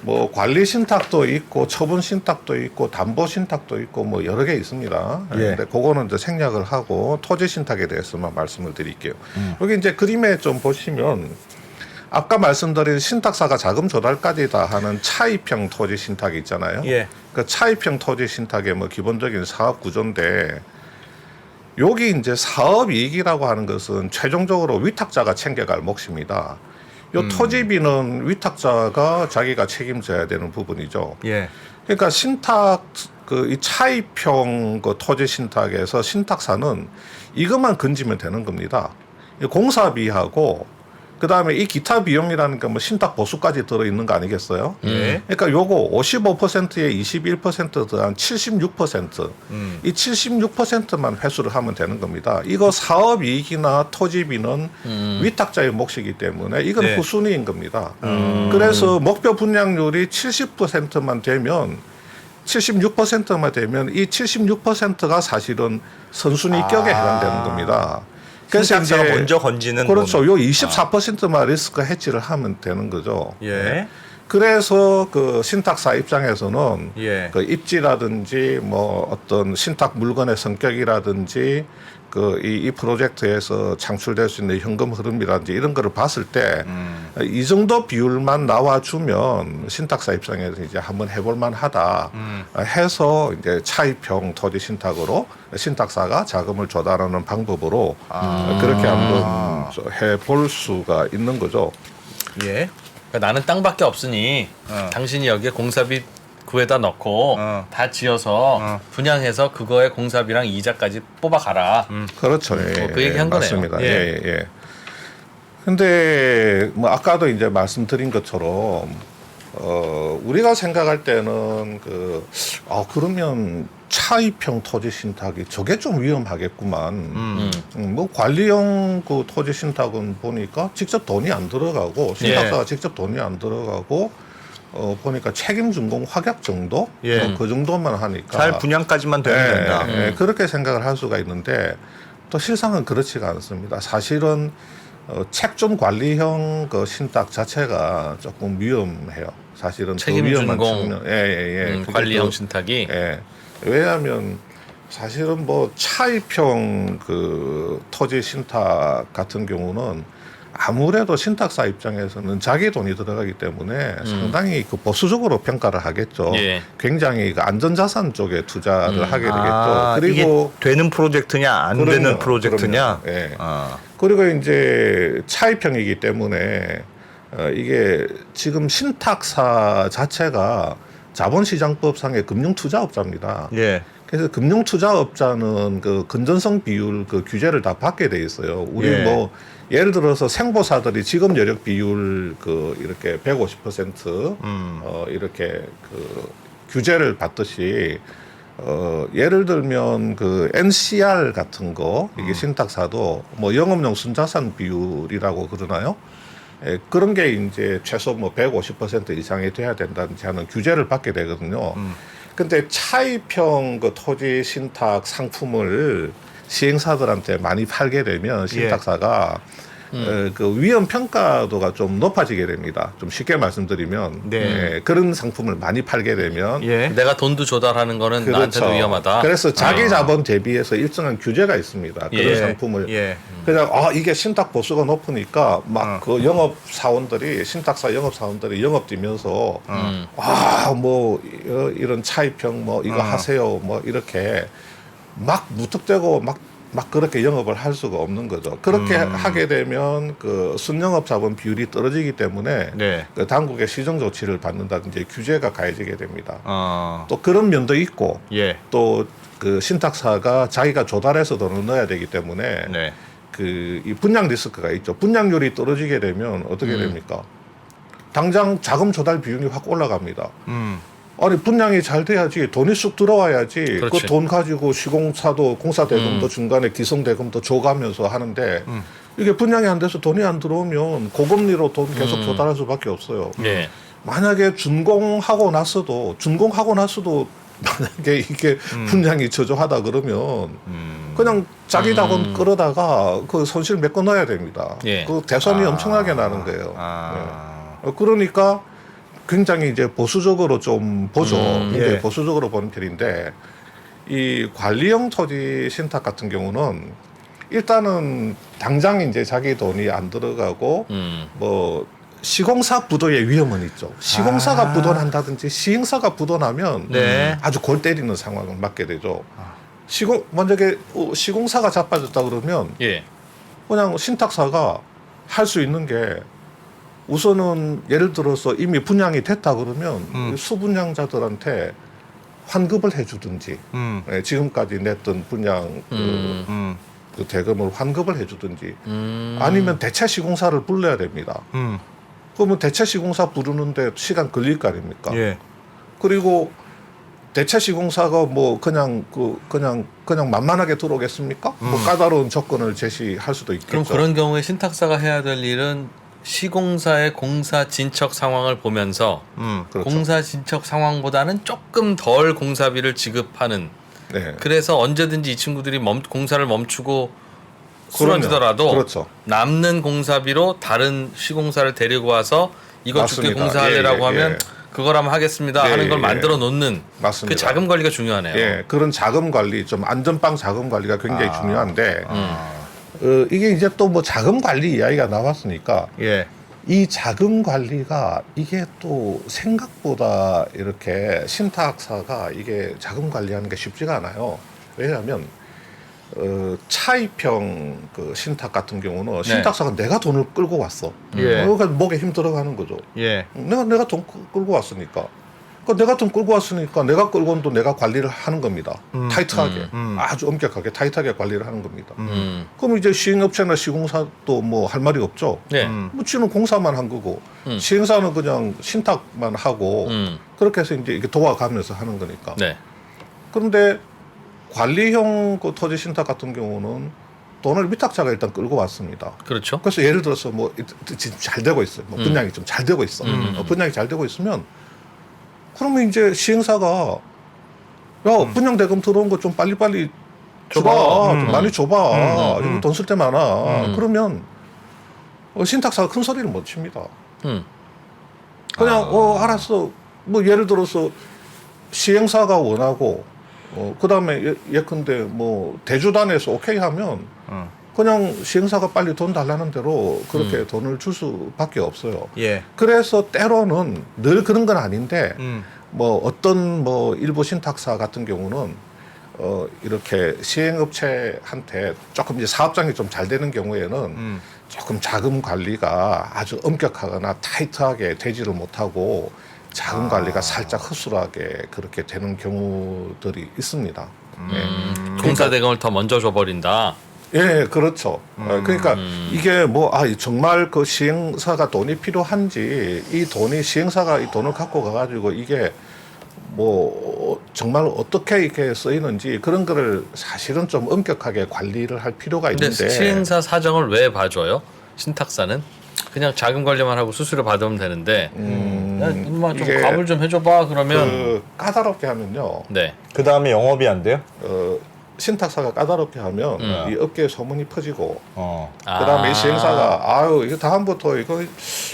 D: 뭐 관리 신탁도 있고 처분 신탁도 있고 담보 신탁도 있고 뭐 여러 개 있습니다.
E: 예.
D: 근데 그거는 이제 생략을 하고 토지 신탁에 대해서만 말씀을 드릴게요. 여기 이제 그림에 좀 보시면 아까 말씀드린 신탁사가 자금 조달까지 다 하는 차입형 토지 신탁이 있잖아요.
E: 예.
D: 그 차입형 토지 신탁의 뭐 기본적인 사업 구조인데 여기 이제 사업 이익이라고 하는 것은 최종적으로 위탁자가 챙겨갈 몫입니다. 요 토지비는 위탁자가 자기가 책임져야 되는 부분이죠.
E: 예.
D: 그러니까 신탁 그 이 차입형 그 토지 신탁에서 신탁사는 이것만 건지면 되는 겁니다. 이 공사비하고 그 다음에 이 기타 비용이라는 게 뭐 신탁 보수까지 들어 있는 거 아니겠어요? 그러니까 요거 55%에 21% 더한 76%, 이 76%만 회수를 하면 되는 겁니다. 이거 사업 이익이나 토지비는 위탁자의 몫이기 때문에 이건
E: 네.
D: 후순위인 겁니다. 그래서 목표 분양률이 70%만 되면 76%만 되면 이 76%가 사실은 선순위격에 해당되는 겁니다. 그래서
E: 신탁사가
D: 이제
E: 먼저 건지는
D: 그렇죠. 요 24%만 리스크 해지를 하면 되는 거죠.
E: 예.
D: 그래서 그 신탁사 입장에서는
E: 예.
D: 그 입지라든지 뭐 어떤 신탁 물건의 성격이라든지 그 이 프로젝트에서 창출될 수 있는 현금 흐름이라든지 이런 거를 봤을 때 이 정도 비율만 나와주면 신탁사 입장에서 이제 한번 해볼 만하다 해서 이제 차입형 토지 신탁으로 신탁사가 자금을 조달하는 방법으로 그렇게 한번 해볼 수가 있는 거죠.
E: 예.
B: 그러니까 나는 땅밖에 없으니 당신이 여기에 공사비 구에다 넣고 다 지어서 분양해서 그거에 공사비랑 이자까지 뽑아가라.
D: 그렇죠. 예,
B: 그 얘기 한 거네요.
D: 맞습니다.
B: 예.
D: 예, 예. 근데 뭐 아까도 이제 말씀드린 것처럼 우리가 생각할 때는 그러면 차입형 토지 신탁이 저게 좀 위험하겠구만. 뭐 관리형 그 토지 신탁은 보니까 직접 돈이 안 들어가고 신탁사가 직접 돈이 안 들어가고 보니까 책임 준공 확약 정도
E: 예.
D: 그 정도만 하니까
E: 잘 분양까지만 되면 된다.
D: 예, 그렇게 생각을 할 수가 있는데 또 실상은 그렇지가 않습니다. 사실은 책존 관리형 그 신탁 자체가 조금 위험해요. 사실은
B: 책임
D: 더 위험한
B: 준공,
D: 측면. 예.
B: 관리형 신탁이.
D: 예. 왜냐하면 사실은 뭐 차입형 그 토지 신탁 같은 경우는 아무래도 신탁사 입장에서는 자기 돈이 들어가기 때문에 상당히 그 보수적으로 평가를 하겠죠.
B: 예.
D: 굉장히 그 안전자산 쪽에 투자를 하게 되겠죠.
E: 아,
D: 그리고
E: 이게 되는 프로젝트냐 안
D: 그럼요,
E: 되는 프로젝트냐.
D: 그럼요. 예.
E: 아.
D: 그리고 이제 차입형이기 때문에 이게 지금 신탁사 자체가 자본시장법상의 금융투자업자입니다.
E: 예.
D: 그래서 금융투자업자는 그 건전성 비율 그 규제를 다 받게 돼 있어요. 우리
E: 예.
D: 뭐 예를 들어서 생보사들이 지급 여력 비율 그 이렇게 150% 이렇게 그 규제를 받듯이 예를 들면 그 NCR 같은 거 이게 신탁사도 뭐 영업용 순자산 비율이라고 그러나요? 예, 그런 게 이제 최소 뭐 150% 이상이 돼야 된다든지 하는 규제를 받게 되거든요. 근데 차입형 그 토지 신탁 상품을 시행사들한테 많이 팔게 되면 신탁사가 그 위험 평가도가 좀 높아지게 됩니다. 좀 쉽게 말씀드리면
E: 네.
D: 예, 그런 상품을 많이 팔게 되면
E: 예.
B: 내가 돈도 조달하는 거는 나한테도 위험하다.
D: 그래서 자기 자본 대비해서 일정한 규제가 있습니다. 그런
B: 예.
D: 상품을
E: 예.
D: 그냥 이게 신탁 보수가 높으니까 막 그 영업 사원들이 신탁사 영업 사원들이 영업 뛰면서 뭐 이런 차입형 뭐 이거 하세요 뭐 이렇게 막 무턱대고 막 그렇게 영업을 할 수가 없는 거죠. 그렇게 하게 되면 그 순영업 자본 비율이 떨어지기 때문에
E: 네.
D: 그 당국의 시정 조치를 받는다든지 규제가 가해지게 됩니다.
E: 어.
D: 또 그런 면도 있고
E: 예.
D: 또 그 신탁사가 자기가 조달해서 돈을 넣어야 되기 때문에
E: 네.
D: 그 이 분양 리스크가 있죠. 분양률이 떨어지게 되면 어떻게 됩니까? 당장 자금 조달 비용이 확 올라갑니다. 아니 분양이 잘 돼야지 돈이 쑥 들어와야지
B: 그렇지.
D: 그 돈 가지고 시공사도 공사 대금도 중간에 기성 대금도 줘가면서 하는데 이게 분양이 안 돼서 돈이 안 들어오면 고금리로 돈 계속 조달할 수밖에 없어요.
B: 예.
D: 만약에 준공하고 나서도 만약에 이게 분양이 저조하다 그러면 그냥 자기 자본 끌어다가 그 손실 메꿔 넣어야 됩니다.
B: 예.
D: 그 대손이 엄청나게 나는 거예요.
E: 아.
D: 네. 그러니까 굉장히 이제 보수적으로 좀 보죠. 굉장히
E: 예.
D: 보수적으로 보는 편인데 이 관리형 토지 신탁 같은 경우는 일단은 당장 이제 자기 돈이 안 들어가고 뭐 시공사 부도의 위험은 있죠. 시공사가 부도난다든지 시행사가 부도나면
E: 네.
D: 아주 골 때리는 상황을 맞게 되죠. 만약에 시공사가 자빠졌다 그러면
B: 예.
D: 그냥 신탁사가 할 수 있는 게 우선은 예를 들어서 이미 분양이 됐다 그러면 수분양자들한테 환급을 해주든지 예, 지금까지 냈던 분양 그 대금을 환급을 해주든지 아니면 대체 시공사를 불러야 됩니다. 그러면 대체 시공사 부르는데 시간 걸릴 거 아닙니까?
E: 예.
D: 그리고 대체 시공사가 뭐 그냥 만만하게 들어오겠습니까? 뭐 까다로운 조건을 제시할 수도 있겠죠.
B: 그럼 그런 경우에 신탁사가 해야 될 일은 시공사의 공사 진척 상황을 보면서
D: 그렇죠.
B: 공사 진척 상황보다는 조금 덜 공사비를 지급하는.
D: 네.
B: 그래서 언제든지 이 친구들이 공사를 멈추고 쓰러지더라도
D: 그렇죠.
B: 남는 공사비로 다른 시공사를 데리고 와서 이거 줄게
D: 맞습니다.
B: 공사하려고
D: 예, 예,
B: 하면
D: 예.
B: 그거라면 하겠습니다
D: 예,
B: 하는 걸
D: 예.
B: 만들어 놓는
D: 맞습니다.
B: 그 자금 관리가 중요하네요.
D: 예, 그런 자금 관리, 좀 안전빵 자금 관리가 굉장히 중요한데 이게 이제 또 뭐 자금 관리 이야기가 나왔으니까
E: 예.
D: 이 자금 관리가 이게 또 생각보다 이렇게 신탁사가 이게 자금 관리하는 게 쉽지가 않아요. 왜냐하면 차입형 그 신탁 같은 경우는 신탁사가 내가 돈을 끌고 왔어.
E: 예.
D: 그러니까 목에 힘 들어가는 거죠.
E: 예.
D: 내가 돈 끌고 왔으니까. 그러니까 내가 돈 끌고 왔으니까 내가 끌고 온 돈 내가 관리를 하는 겁니다. 타이트하게, 아주 엄격하게 타이트하게 관리를 하는 겁니다. 그럼 이제 시행업체나 시공사도 뭐 할 말이 없죠.
B: 네.
D: 뭐 지는 공사만 한 거고 시행사는 그냥 신탁만 하고 그렇게 해서 이제 이게 도와가면서 하는 거니까.
B: 네.
D: 그런데 관리형 그 토지 신탁 같은 경우는 돈을 위탁자가 일단 끌고 왔습니다.
B: 그렇죠.
D: 그래서 예를 들어서 뭐 지금 잘 되고 있어요. 뭐 분양이 좀 잘 되고 있어. 분양이 잘 되고 있으면 그러면 이제 시행사가 야 분양 대금 들어온 거 좀 빨리빨리 줘봐. 좀 많이 줘봐. 이거 돈 쓸 때 많아. 그러면 신탁사가 큰 소리를 못 칩니다. 그냥 알았어. 뭐 예를 들어서 시행사가 원하고 그다음에 예컨대 뭐 대주단에서 오케이 하면 그냥 시행사가 빨리 돈 달라는 대로 그렇게 돈을 줄 수밖에 없어요.
E: 예.
D: 그래서 때로는 늘 그런 건 아닌데 뭐 어떤 뭐 일부 신탁사 같은 경우는 이렇게 시행업체한테 조금 이제 사업장이 좀 잘 되는 경우에는 조금 자금 관리가 아주 엄격하거나 타이트하게 되지를 못하고 자금 관리가 살짝 허술하게 그렇게 되는 경우들이 있습니다.
B: 공사 대금을 더 먼저 줘버린다.
D: 예, 그렇죠. 그러니까 이게 뭐 정말 그 시행사가 돈이 필요한지 이 돈이 시행사가 이 돈을 갖고 가가지고 이게 뭐 정말 어떻게 이렇게 쓰이는지 그런 거를 사실은 좀 엄격하게 관리를 할 필요가
B: 근데
D: 있는데
B: 시행사 사정을 왜 봐줘요? 신탁사는 그냥 자금 관리만 하고 수수료 받으면 되는데 야, 인마 좀
D: 이게
B: 감을 좀 해줘봐 그러면
D: 그 까다롭게 하면요.
B: 네.
E: 그 다음에 영업이 안 돼요?
D: 신탁사가 까다롭게 하면 이 업계에 소문이 퍼지고 그다음에 이
B: 아.
D: 시행사가 아유 이거 다음부터 이거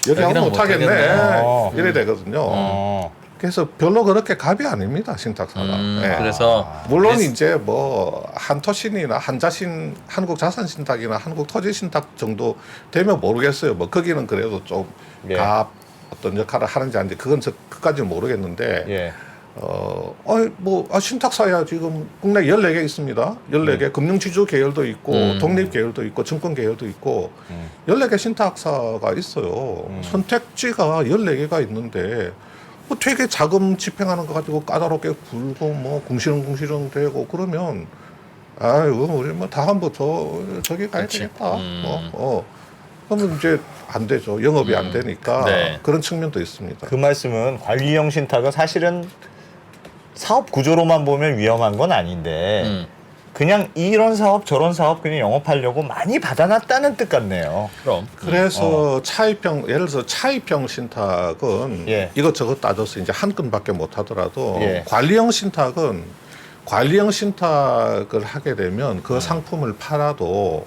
D: 여기 하면
B: 여기랑
D: 못하겠네
B: 못하겠네.
D: 이래 되거든요. 그래서 별로 그렇게 갑이 아닙니다 신탁사가. 예.
B: 그래서
D: 물론 이제 뭐 한토신이나 한자신, 한국자산신탁이나 한국토지신탁 정도 되면 모르겠어요. 뭐 거기는 그래도 좀
E: 예.
D: 갑 어떤 역할을 하는지 아닌지 그건 그까지는 모르겠는데.
E: 예.
D: 신탁사야 지금 국내 14개 있습니다. 14개 금융지주 계열도 있고 독립 계열도 있고 증권 계열도 있고 14개 신탁사가 있어요. 선택지가 14개가 있는데 뭐 되게 자금 집행하는 거 가지고 까다롭게 굴고 뭐 궁시렁궁시렁 되고 그러면 아유 우리 뭐 다음부터 저기 가야
B: 그렇지.
D: 되겠다. 그러면 이제 안 되죠. 영업이 안 되니까
B: 네.
D: 그런 측면도 있습니다.
E: 그 말씀은 관리형 신탁은 사실은 사업 구조로만 보면 위험한 건 아닌데 그냥 이런 사업 저런 사업 그냥 영업하려고 많이 받아놨다는 뜻 같네요.
B: 그럼
D: 그래서 차입형 예를 들어서 차입형 신탁은
E: 예.
D: 이것저것 따져서 이제 한 건밖에 못 하더라도
E: 예.
D: 관리형 신탁은 관리형 신탁을 하게 되면 그 상품을 팔아도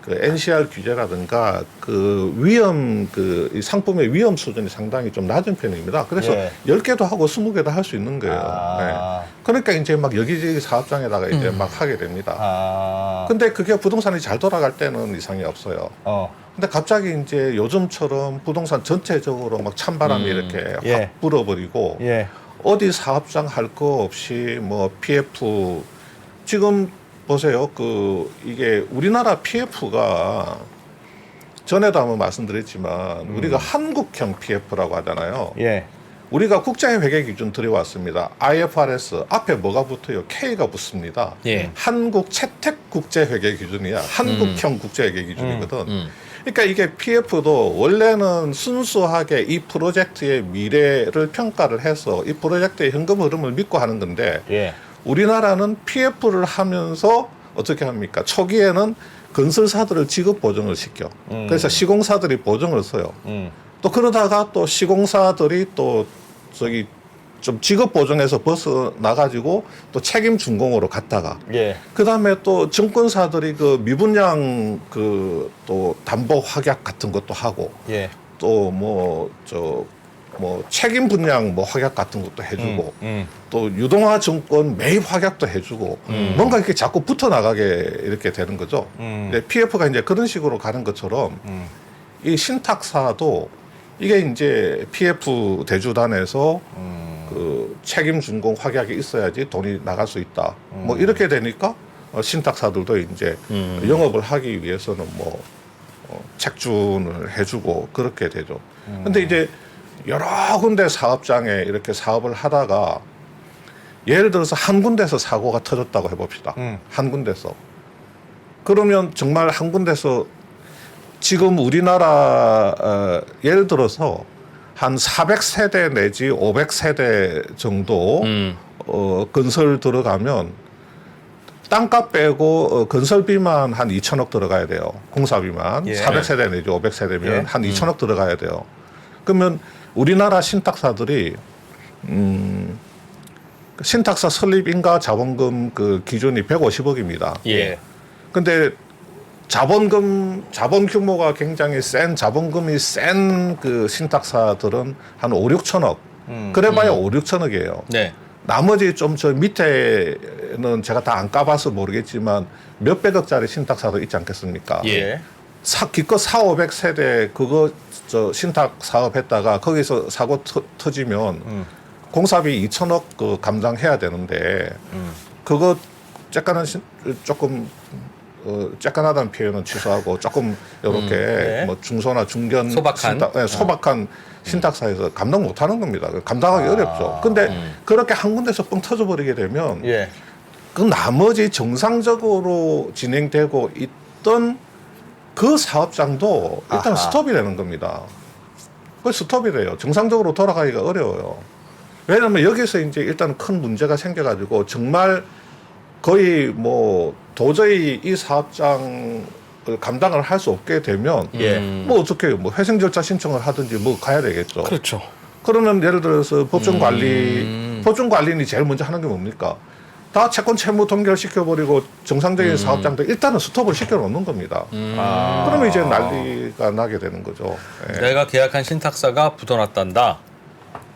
D: 그 NCR 규제라든가 그 위험 이 상품의 위험 수준이 상당히 좀 낮은 편입니다. 그래서
E: 예.
D: 10개도 하고 20개도 할 수 있는 거예요.
E: 아.
D: 네. 그러니까 이제 막 여기저기 사업장에다가 이제 막 하게 됩니다. 근데 그게 부동산이 잘 돌아갈 때는 이상이 없어요. 근데 갑자기 이제 요즘처럼 부동산 전체적으로 막 찬바람이 이렇게
E: 예.
D: 확 불어버리고
E: 예.
D: 어디 사업장 할 거 없이 뭐 PF 지금 보세요. 이게 우리나라 PF가 전에도 한번 말씀드렸지만 우리가 한국형 PF라고 하잖아요.
E: 예.
D: 우리가 국제회계 기준 들여왔습니다. IFRS 앞에 뭐가 붙어요? K가 붙습니다.
B: 예.
D: 한국 채택 국제회계 기준이야. 한국형 국제회계 기준이거든. 그러니까 이게 PF도 원래는 순수하게 이 프로젝트의 미래를 평가를 해서 이 프로젝트의 현금 흐름을 믿고 하는 건데
E: 예.
D: 우리나라는 PF를 하면서 어떻게 합니까? 초기에는 건설사들을 지급 보증을 시켜. 그래서 시공사들이 보증을 써요. 또 그러다가 또 시공사들이 또 저기 좀 직업 보증에서 벗어나가지고 또 책임 준공으로 갔다가
E: 예.
D: 그 다음에 또 증권사들이 그 미분양 또 담보 확약 같은 것도 하고
E: 예.
D: 또 뭐 책임 분양 뭐 확약 같은 것도 해주고 또 유동화 증권 매입 확약도 해주고 뭔가 이렇게 자꾸 붙어 나가게 이렇게 되는 거죠. 근데 PF가 이제 그런 식으로 가는 것처럼 이 신탁사도 이게 이제 PF 대주단에서 그 책임 준공 확약이 있어야지 돈이 나갈 수 있다. 뭐 이렇게 되니까 신탁사들도 이제 영업을 하기 위해서는 뭐 책준을 해주고 그렇게 되죠. 근데 이제 여러 군데 사업장에 이렇게 사업을 하다가 예를 들어서 한 군데서 사고가 터졌다고 해봅시다. 한 군데서. 그러면 정말 한 군데서 지금 우리나라 예를 들어서 한 400세대 내지 500세대 정도 건설 들어가면 땅값 빼고 건설비만 한 2천억 들어가야 돼요. 공사비만.
E: 예.
D: 400세대 내지 500세대면
E: 예.
D: 한 2천억 들어가야 돼요. 그러면 우리나라 신탁사들이 신탁사 설립 인가 자본금 그 기준이 150억입니다.
B: 예.
D: 근데 자본 규모가 굉장히 센 자본금이 센 그 신탁사들은 한 5, 6천억. 그래봐야 5, 6천억이에요.
B: 네.
D: 나머지 좀 저 밑에는 제가 다 안 까봐서 모르겠지만 몇백억짜리 신탁사도 있지 않겠습니까?
B: 예.
D: 기껏 4,500세대 그거 저 신탁 사업했다가 거기서 사고 터지면 공사비 2천억 그 감당해야 되는데 그거 조금 쬐깐하다는 표현은 취소하고 조금 이렇게
E: 네.
D: 뭐 중소나 중견
B: 소박한?
D: 소박한 신탁사에서 감당 못하는 겁니다. 감당하기 어렵죠. 근데 그렇게 한 군데서 뻥 터져버리게 되면
E: 예.
D: 그 나머지 정상적으로 진행되고 있던 그 사업장도 일단
E: 아하.
D: 스톱이 되는 겁니다. 그 스톱이 돼요. 정상적으로 돌아가기가 어려워요. 왜냐하면 여기서 이제 일단 큰 문제가 생겨가지고 정말 거의 뭐 도저히 이 사업장을 감당을 할 수 없게 되면
E: 예.
D: 뭐 어떻게 뭐 회생 절차 신청을 하든지 뭐 가야 되겠죠.
B: 그렇죠.
D: 그러면 예를 들어서 법정 관리인이 제일 먼저 하는 게 뭡니까? 다 채권 채무 동결시켜버리고 정상적인 사업장도 일단은 스톱을 시켜놓는 겁니다. 그러면 이제 난리가 나게 되는 거죠. 예.
B: 내가 계약한 신탁사가 부도났단다.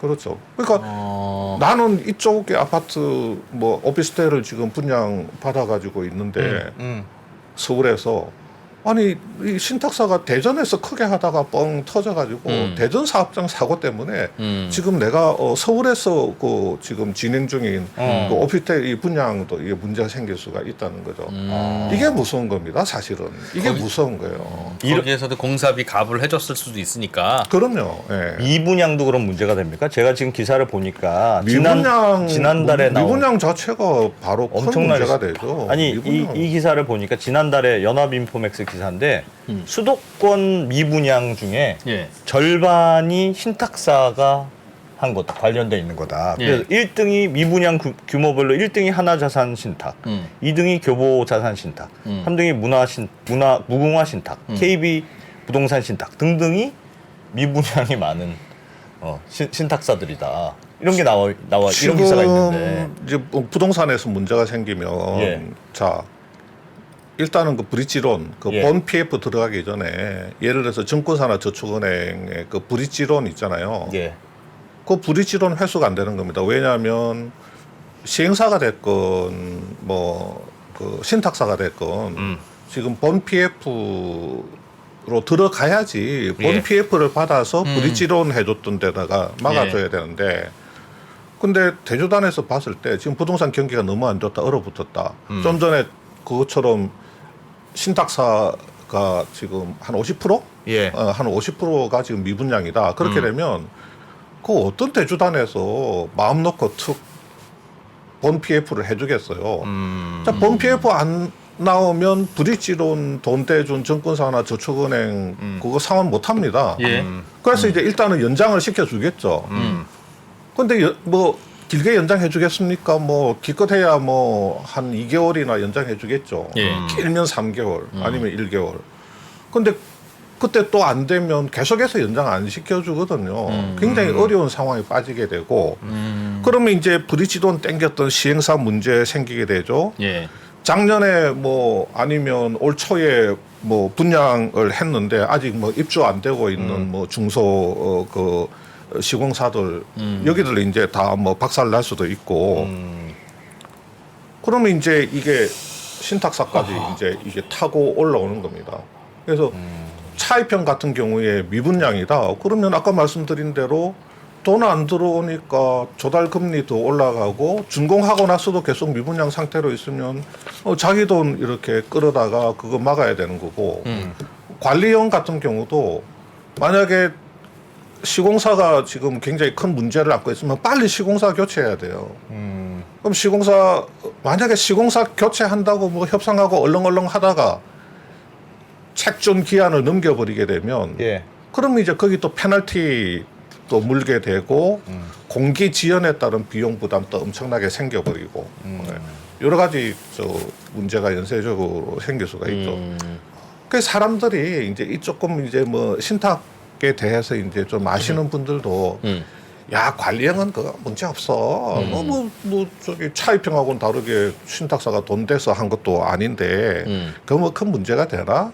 D: 그렇죠. 그러니까 나는 이쪽에 아파트 뭐 오피스텔을 지금 분양 받아가지고 있는데 서울에서 아니 이 신탁사가 대전에서 크게 하다가 뻥 터져가지고 대전 사업장 사고 때문에 지금 내가 서울에서 그 지금 진행 중인 그 오피스텔 이 분양도 이게 문제가 생길 수가 있다는 거죠. 이게 무서운 겁니다. 사실은 이게 무서운 거예요.
B: 거기에서도 공사비 값을 해줬을 수도 있으니까.
D: 그럼요. 예.
E: 미분양도 그런 문제가 됩니까? 제가 지금 기사를 보니까
D: 미분양
E: 지난달에 나온
D: 미분양 자체가 바로 큰
E: 엄청나게
D: 문제가 되죠.
E: 아니 이 기사를 보니까 지난달에 연합인포맥스 기사인데 수도권 미분양 중에
B: 예.
E: 절반이 신탁사가 한 거다 관련돼 있는 거다.
B: 예.
E: 그래서 1등이 미분양 규모별로 1등이 하나자산 신탁, 2등이 교보자산 신탁, 3등이 무궁화 신탁, KB 부동산 신탁 등등이 미분양이 많은 신탁사들이다. 이런 게 나와 이런 기사가 있는데.
D: 이제 부동산에서 문제가 생기면
E: 예.
D: 자 일단은 그 브릿지론 그
E: 예.
D: 본 PF 들어가기 전에 예를 들어서 증권사나 저축은행의 그 브릿지론 있잖아요.
E: 예.
D: 그 브릿지론 회수가 안 되는 겁니다. 왜냐하면 시행사가 됐건 뭐 그 신탁사가 됐건 지금 본 PF로 들어가야지 본
B: 예.
D: PF를 받아서 브릿지론 해줬던 데다가 막아줘야 되는데 근데 대주단에서 봤을 때 지금 부동산 경기가 너무 안 좋다 얼어붙었다. 좀 전에 그것처럼 신탁사가 지금 한 50%?
E: 예.
D: 한 50%가 지금 미분양이다. 그렇게 되면 그 어떤 대주단에서 마음 놓고 본 PF를 해주겠어요. 자, 본 PF 안 나오면 브릿지론 돈 떼준 증권사나 저축은행 그거 상환 못 합니다.
B: 예.
D: 그래서 이제 일단은 연장을 시켜주겠죠. 근데 뭐 길게 연장해 주겠습니까? 뭐 기껏해야 뭐 한 2개월이나 연장해 주겠죠.
B: 예.
D: 길면 3개월 아니면 1개월. 근데 그때 또 안 되면 계속해서 연장 안 시켜주거든요. 굉장히 어려운 상황에 빠지게 되고 그러면 이제 브릿지돈 땡겼던 시행사 문제 생기게 되죠.
B: 예.
D: 작년에 뭐 아니면 올 초에 뭐 분양을 했는데 아직 뭐 입주 안 되고 있는 뭐 중소 그 시공사들 여기들 이제 다 뭐 박살 날 수도 있고 그러면 이제 이게 신탁사까지 이제 이게 타고 올라오는 겁니다. 그래서 차입형 같은 경우에 미분양이다. 그러면 아까 말씀드린 대로 돈 안 들어오니까 조달 금리도 올라가고 준공하고 나서도 계속 미분양 상태로 있으면 자기 돈 이렇게 끌어다가 그거 막아야 되는 거고 관리형 같은 경우도 만약에 시공사가 지금 굉장히 큰 문제를 안고 있으면 빨리 시공사 교체해야 돼요. 그럼 시공사 만약에 시공사 교체한다고 뭐 협상하고 얼렁얼렁 하다가 책준 기한을 넘겨버리게 되면
E: 예.
D: 그러면 이제 거기 또 페널티 또 물게 되고 공기 지연에 따른 비용 부담도 엄청나게 생겨버리고 여러 가지 문제가 연쇄적으로 생길 수가 있죠. 그래서 사람들이 이제 이 조금 이제 뭐 신탁에 대해서 이제 좀 아시는 분들도 야 관리형은 그거 문제 없어. 뭐 저기 차입형하고는 다르게 신탁사가 돈 대서 한 것도 아닌데 그거 뭐 큰 문제가 되나?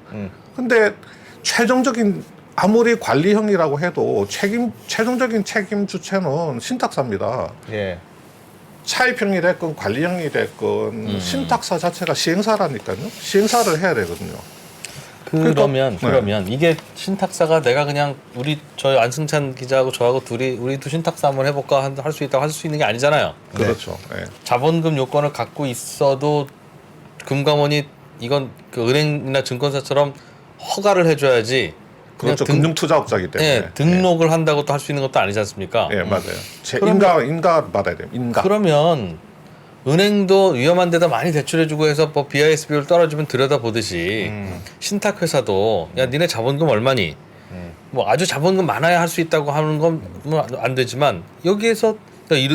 D: 근데 최종적인 아무리 관리형이라고 해도 최종적인 책임 주체는 신탁사입니다.
E: 예.
D: 차입형이 됐건 관리형이 됐건 신탁사 자체가 시행사라니까요. 시행사를 해야 되거든요.
B: 그러면 이게 신탁사가 내가 그냥 저희 안승찬 기자하고 저하고 우리도 신탁사 한번 해볼까 할 수 있다고 할 수 있는 게 아니잖아요.
D: 그렇죠. 네.
B: 자본금 요건을 갖고 있어도 금감원이 이건 그 은행이나 증권사처럼 허가를 해줘야지.
D: 그렇죠. 금융투자업자이기 때문에.
B: 네, 등록을 한다고 또 할 수 있는 것도 아니지 않습니까?
D: 네, 맞아요. 인가 받아야 돼요. 인가.
B: 그러면 은행도 위험한 데다 많이 대출해주고 해서 뭐 BIS 비율 떨어지면 들여다보듯이 신탁회사도 야 니네 자본금 얼마니? 뭐 아주 자본금 많아야 할 수 있다고 하는 건 뭐 안 되지만 여기에서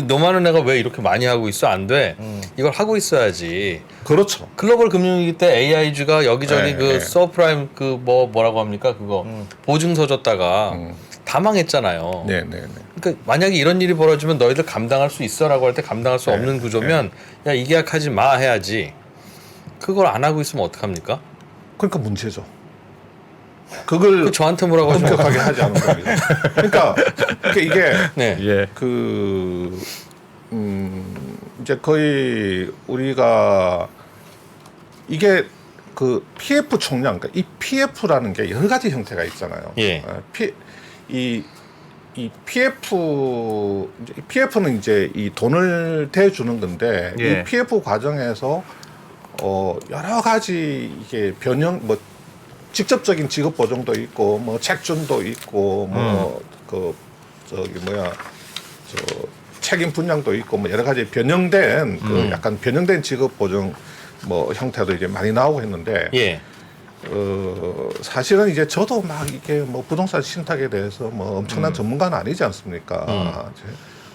B: 너 많은 애가 왜 이렇게 많이 하고 있어? 안 돼. 이걸 하고 있어야지.
D: 그렇죠.
B: 글로벌 금융위기 때 AIG가 여기저기
D: 네,
B: 그
D: 네.
B: 서프라임 그 뭐라고 합니까? 그거 보증서 줬다가 다 망했잖아요.
D: 네.
B: 그러니까 만약에 이런 일이 벌어지면 너희들 감당할 수 있어라고 할 때 감당할 수 없는 구조면 야 이 계약하지 마 해야지. 그걸 안 하고 있으면 어떡합니까?
D: 그러니까 문제죠. 그걸
B: 그 저한테 뭐라고 하시면
D: 엄격하게 하지 않은 겁니다. 그러니까 이게
B: 네.
E: 예.
D: 이제 거의 우리가 이게 그 PF 총량, 그러니까 이 PF라는 게 여러 가지 형태가 있잖아요.
B: 예.
D: 이 PF는 이제 이 돈을 대주는 건데
E: 예.
D: 이 PF 과정에서 여러 가지 이게 변형 뭐 직접적인 지급 보정도 있고 뭐 책준도 있고 뭐 책임 분양도 있고 뭐 여러 가지 변형된 그 약간 변형된 지급 보정 뭐 형태도 이제 많이 나오고 했는데
B: 예.
D: 사실은 이제 저도 막 이게 뭐 부동산 신탁에 대해서 뭐 엄청난 전문가는 아니지 않습니까?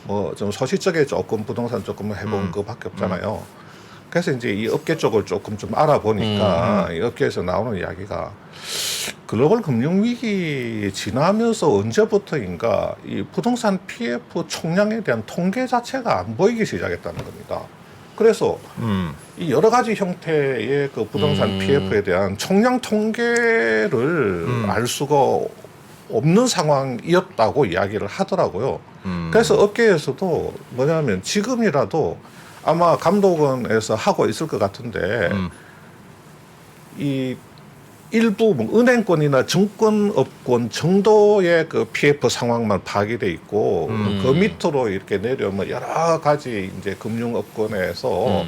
D: 뭐 좀 소시적에 조금 부동산 조금 해본 것밖에 없잖아요. 그래서 이제 이 업계 쪽을 조금 좀 알아보니까 이 업계에서 나오는 이야기가 글로벌 금융위기 지나면서 언제부터인가 이 부동산 PF 총량에 대한 통계 자체가 안 보이기 시작했다는 겁니다. 그래서 이 여러 가지 형태의 그 부동산 PF에 대한 총량 통계를 알 수가 없는 상황이었다고 이야기를 하더라고요. 그래서 업계에서도 뭐냐면 지금이라도 아마 감독원에서 하고 있을 것 같은데 이 일부 뭐 은행권이나 증권업권 정도의 그 PF 상황만 파악이 돼 있고 그 밑으로 이렇게 내려오면 여러 가지 이제 금융업권에서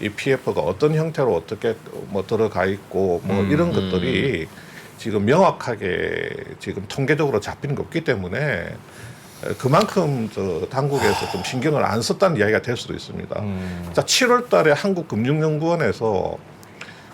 D: 이 PF가 어떤 형태로 어떻게 뭐 들어가 있고 뭐 이런 것들이 지금 명확하게 지금 통계적으로 잡히는 게 없기 때문에 그만큼 당국에서 좀 신경을 안 썼다는 이야기가 될 수도 있습니다. 자, 7월 달에 한국금융연구원에서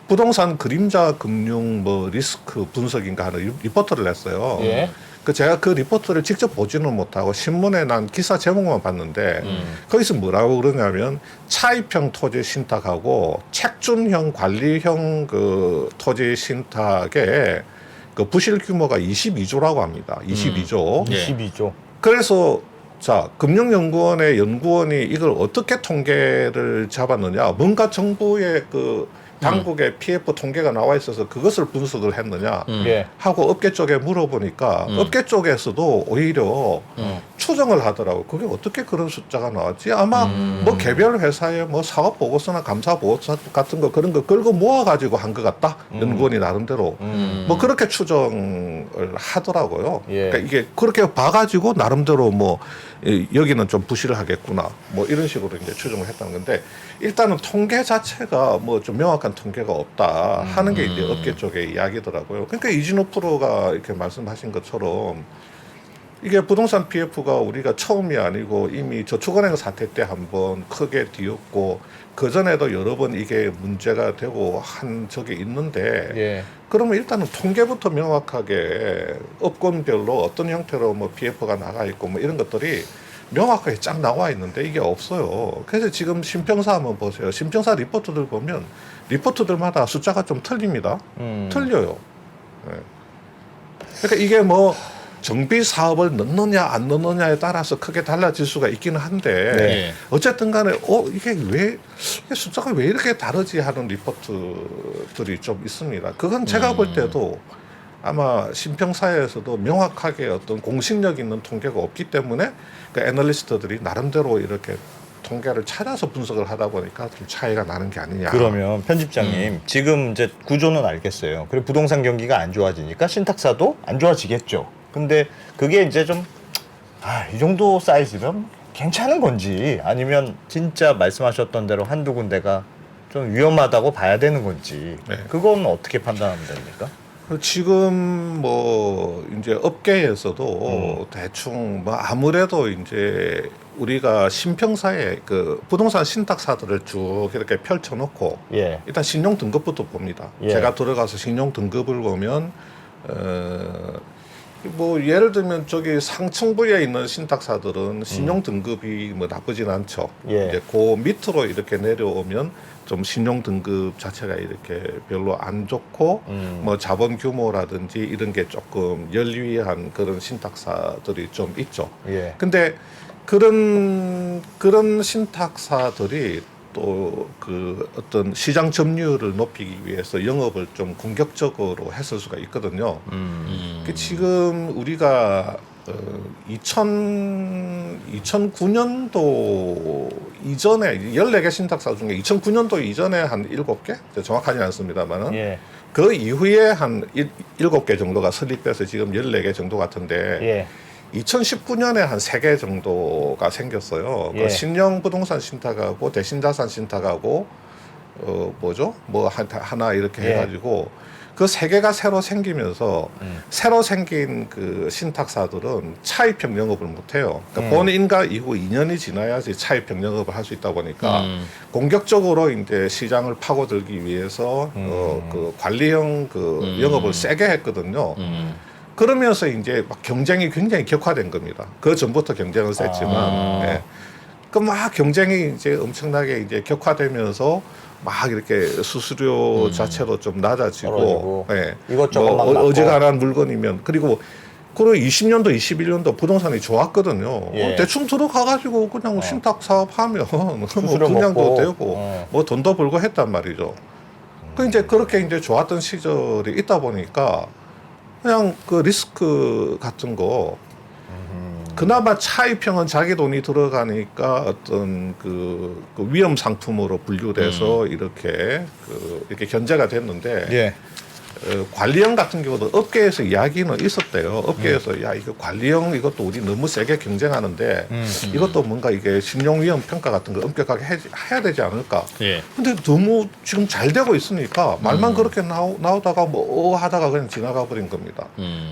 D: 부동산 그림자 금융 뭐 리스크 분석인가 하는 리포트를 냈어요.
B: 예.
D: 제가 그 리포트를 직접 보지는 못하고 신문에 난 기사 제목만 봤는데 거기서 뭐라고 그러냐면 차입형 토지 신탁하고 책준형 관리형 그 토지 신탁의 그 부실 규모가 22조라고 합니다. 22조.
B: 예.
E: 22조.
D: 그래서 자, 금융연구원의 연구원이 이걸 어떻게 통계를 잡았느냐? 뭔가 정부의 그 당국의 PF 통계가 나와 있어서 그것을 분석을 했느냐
E: 예.
D: 하고 업계 쪽에 물어보니까 업계 쪽에서도 오히려 추정을 하더라고. 그게 어떻게 그런 숫자가 나왔지? 아마 뭐 개별 회사의 뭐 사업 보고서나 감사 보고서 같은 거 그런 거 걸고 모아 가지고 한 것 같다. 연구원이 나름대로 뭐 그렇게 추정을 하더라고요.
E: 예.
D: 그러니까 이게 그렇게 봐가지고 나름대로 뭐 여기는 좀 부실을 하겠구나. 뭐 이런 식으로 이제 추정을 했다는 건데 일단은 통계 자체가 뭐 좀 명확한 통계가 없다 하는 게 이제 업계 쪽의 이야기더라고요. 그러니까 이진호 프로가 이렇게 말씀하신 것처럼 이게 부동산 PF가 우리가 처음이 아니고 이미 저축은행 사태 때 한번 크게 뒤엎고 그 전에도 여러 번 이게 문제가 되고 한 적이 있는데
E: 예.
D: 그러면 일단은 통계부터 명확하게 업군별로 어떤 형태로 뭐 PF가 나가 있고 뭐 이런 것들이 명확하게 쫙 나와 있는데 이게 없어요. 그래서 지금 신평사 한번 보세요. 신평사 리포트들 보면 리포트들마다 숫자가 좀 틀립니다. 틀려요. 네. 그러니까 이게 뭐 정비 사업을 넣느냐 안 넣느냐에 따라서 크게 달라질 수가 있기는 한데
E: 네.
D: 어쨌든 간에 이게 왜 이게 숫자가 왜 이렇게 다르지 하는 리포트들이 좀 있습니다. 그건 제가 볼 때도 아마 신평사에서도 명확하게 어떤 공식력 있는 통계가 없기 때문에 그 애널리스트들이 나름대로 이렇게 통계를 찾아서 분석을 하다 보니까 좀 차이가 나는 게 아니냐.
E: 그러면 편집장님 지금 이제 구조는 알겠어요. 그리고 부동산 경기가 안 좋아지니까 신탁사도 안 좋아지겠죠. 근데 그게 이제 좀 이 정도 사이즈면 괜찮은 건지 아니면 진짜 말씀하셨던 대로 한두 군데가 좀 위험하다고 봐야 되는 건지
D: 네.
E: 그건 어떻게 판단하면 됩니까?
D: 지금 뭐 이제 업계에서도 대충 뭐 아무래도 이제 우리가 신평사에 그 부동산 신탁사들을 쭉 이렇게 펼쳐놓고
E: 예.
D: 일단 신용 등급부터 봅니다.
E: 예.
D: 제가 들어가서 신용 등급을 보면 뭐 예를 들면 저기 상층부에 있는 신탁사들은 신용 등급이 뭐 나쁘진 않죠.
E: 예.
D: 이제 그 밑으로 이렇게 내려오면 좀 신용 등급 자체가 이렇게 별로 안 좋고 뭐 자본 규모라든지 이런 게 조금 열위한 그런 신탁사들이 좀 있죠.
E: 예.
D: 근데 그런 신탁사들이 또 그 어떤 시장 점유율을 높이기 위해서 영업을 좀 공격적으로 했을 수가 있거든요. 그 지금 우리가 2009년도 이전에 14개 신탁사 중에 2009년도 이전에 한 7개? 정확하지는 않습니다만은
E: 예.
D: 그 이후에 한 7개 정도가 설립돼서 지금 14개 정도 같은데
E: 예.
D: 2019년에 한 3개 정도가 생겼어요.
E: 예.
D: 그 신영 부동산 신탁하고 대신자산 신탁하고 뭐죠? 뭐 하나 이렇게
E: 예.
D: 해가지고 그 3개가 새로 생기면서 새로 생긴 그 신탁사들은 차입형 영업을 못해요. 그러니까 본인가 이후 2년이 지나야지 차입형 영업을 할 수 있다 보니까 공격적으로 이제 시장을 파고들기 위해서 그 관리형 그 영업을 세게 했거든요. 그러면서 이제 막 경쟁이 굉장히 격화된 겁니다. 그 전부터 경쟁은 셌지만, 예. 그 막 경쟁이 이제 엄청나게 이제 격화되면서 막 이렇게 수수료 자체도 좀 낮아지고,
E: 떨어지고.
D: 예.
E: 이것저것 막
D: 뭐
E: 맞고.
D: 어지간한 물건이면 그리고 20년도, 21년도 부동산이 좋았거든요.
E: 예.
D: 대충 들어가가지고 그냥 신탁 사업하면 뭐
E: 수수료
D: 분양도
E: 먹고.
D: 되고 뭐 돈도 벌고 했단 말이죠. 그 이제 그렇게 이제 좋았던 시절이 있다 보니까 그냥 그 리스크 같은 거 그나마 차입형은 자기 돈이 들어가니까 어떤 그 위험 상품으로 분류돼서 이렇게 견제가 됐는데
E: 예.
D: 관리형 같은 경우도 업계에서 이야기는 있었대요. 업계에서 야 이거 관리형 이것도 우리 너무 세게 경쟁하는데 이것도 뭔가 이게 신용 위험 평가 같은 거 엄격하게 해야 되지 않을까.
B: 예.
D: 근데 너무 지금 잘 되고 있으니까 말만 그렇게 나오다가 뭐 하다가 그냥 지나가 버린 겁니다.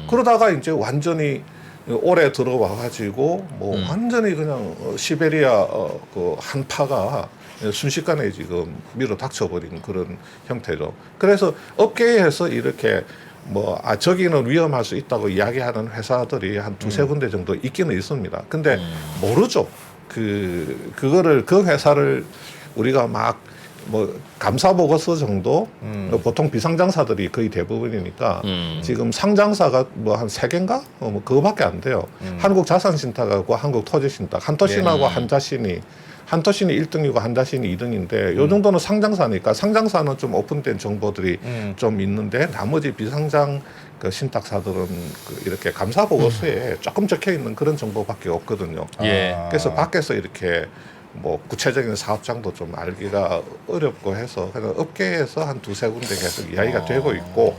D: 그러다가 이제 완전히 올해 들어와 가지고 뭐 완전히 그냥 시베리아 그 한파가 순식간에 지금 밀어 닥쳐버린 그런 형태죠. 그래서 업계에서 이렇게 뭐 저기는 위험할 수 있다고 이야기하는 회사들이 한 두세 군데 정도 있기는 있습니다. 근데 모르죠. 그거를 그 회사를 우리가 막 뭐 감사 보고서 정도 보통 비상장사들이 거의 대부분이니까 지금 상장사가 뭐 한 3개인가 뭐 그거밖에 안 돼요. 한국자산신탁하고 한국토지신탁, 한토신하고 한자신이 한터신이 1등이고 한다신이 2등인데 요 정도는 상장사니까 상장사는 좀 오픈된 정보들이 좀 있는데 나머지 비상장 그 신탁사들은 그 이렇게 감사 보고서에 조금 적혀 있는 그런 정보밖에 없거든요.
B: 예.
D: 그래서 밖에서 이렇게 뭐 구체적인 사업장도 좀 알기가 어렵고 해서 그냥 업계에서 한 두세 군데 계속 이야기가 되고 있고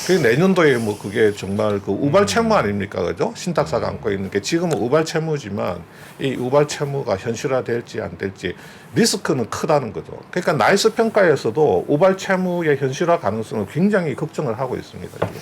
D: 그 내년도에 뭐 그게 정말 그 우발 채무 아닙니까, 그죠? 신탁사가 안고 있는 게 지금은 우발 채무지만 이 우발 채무가 현실화될지 안 될지 리스크는 크다는 거죠. 그러니까 나이스 평가에서도 우발 채무의 현실화 가능성을 굉장히 걱정을 하고 있습니다. 이게.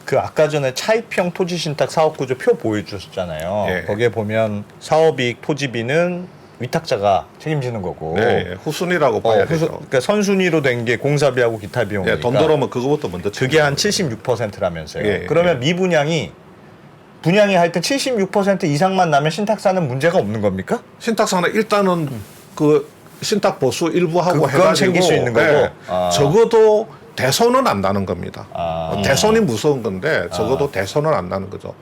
E: 그 아까 전에 차입형 토지신탁 사업구조 표 보여주셨잖아요.
D: 예.
E: 거기에 보면 사업이익 토지비는 위탁자가 책임지는 거고.
D: 네, 후순위라고 봐야 되죠.
E: 그러니까 선순위로 된 게 공사비하고 기타 비용이니까.
D: 예, 돈 들어오면 그거부터 먼저
E: 그게 한 76%라면서요.
D: 예,
E: 그러면
D: 예.
E: 미분양이 하여튼 76% 이상만 나면 신탁사는 문제가 없는 겁니까?
D: 신탁사는 일단은 그 신탁 보수 일부 하고
E: 그건
D: 해가지고
E: 챙길 수 있는 거고?
D: 예,
E: 아.
D: 적어도 대손은 안 나는 겁니다.
E: 아.
D: 대손이 무서운 건데 적어도 대손은 안 나는 거죠.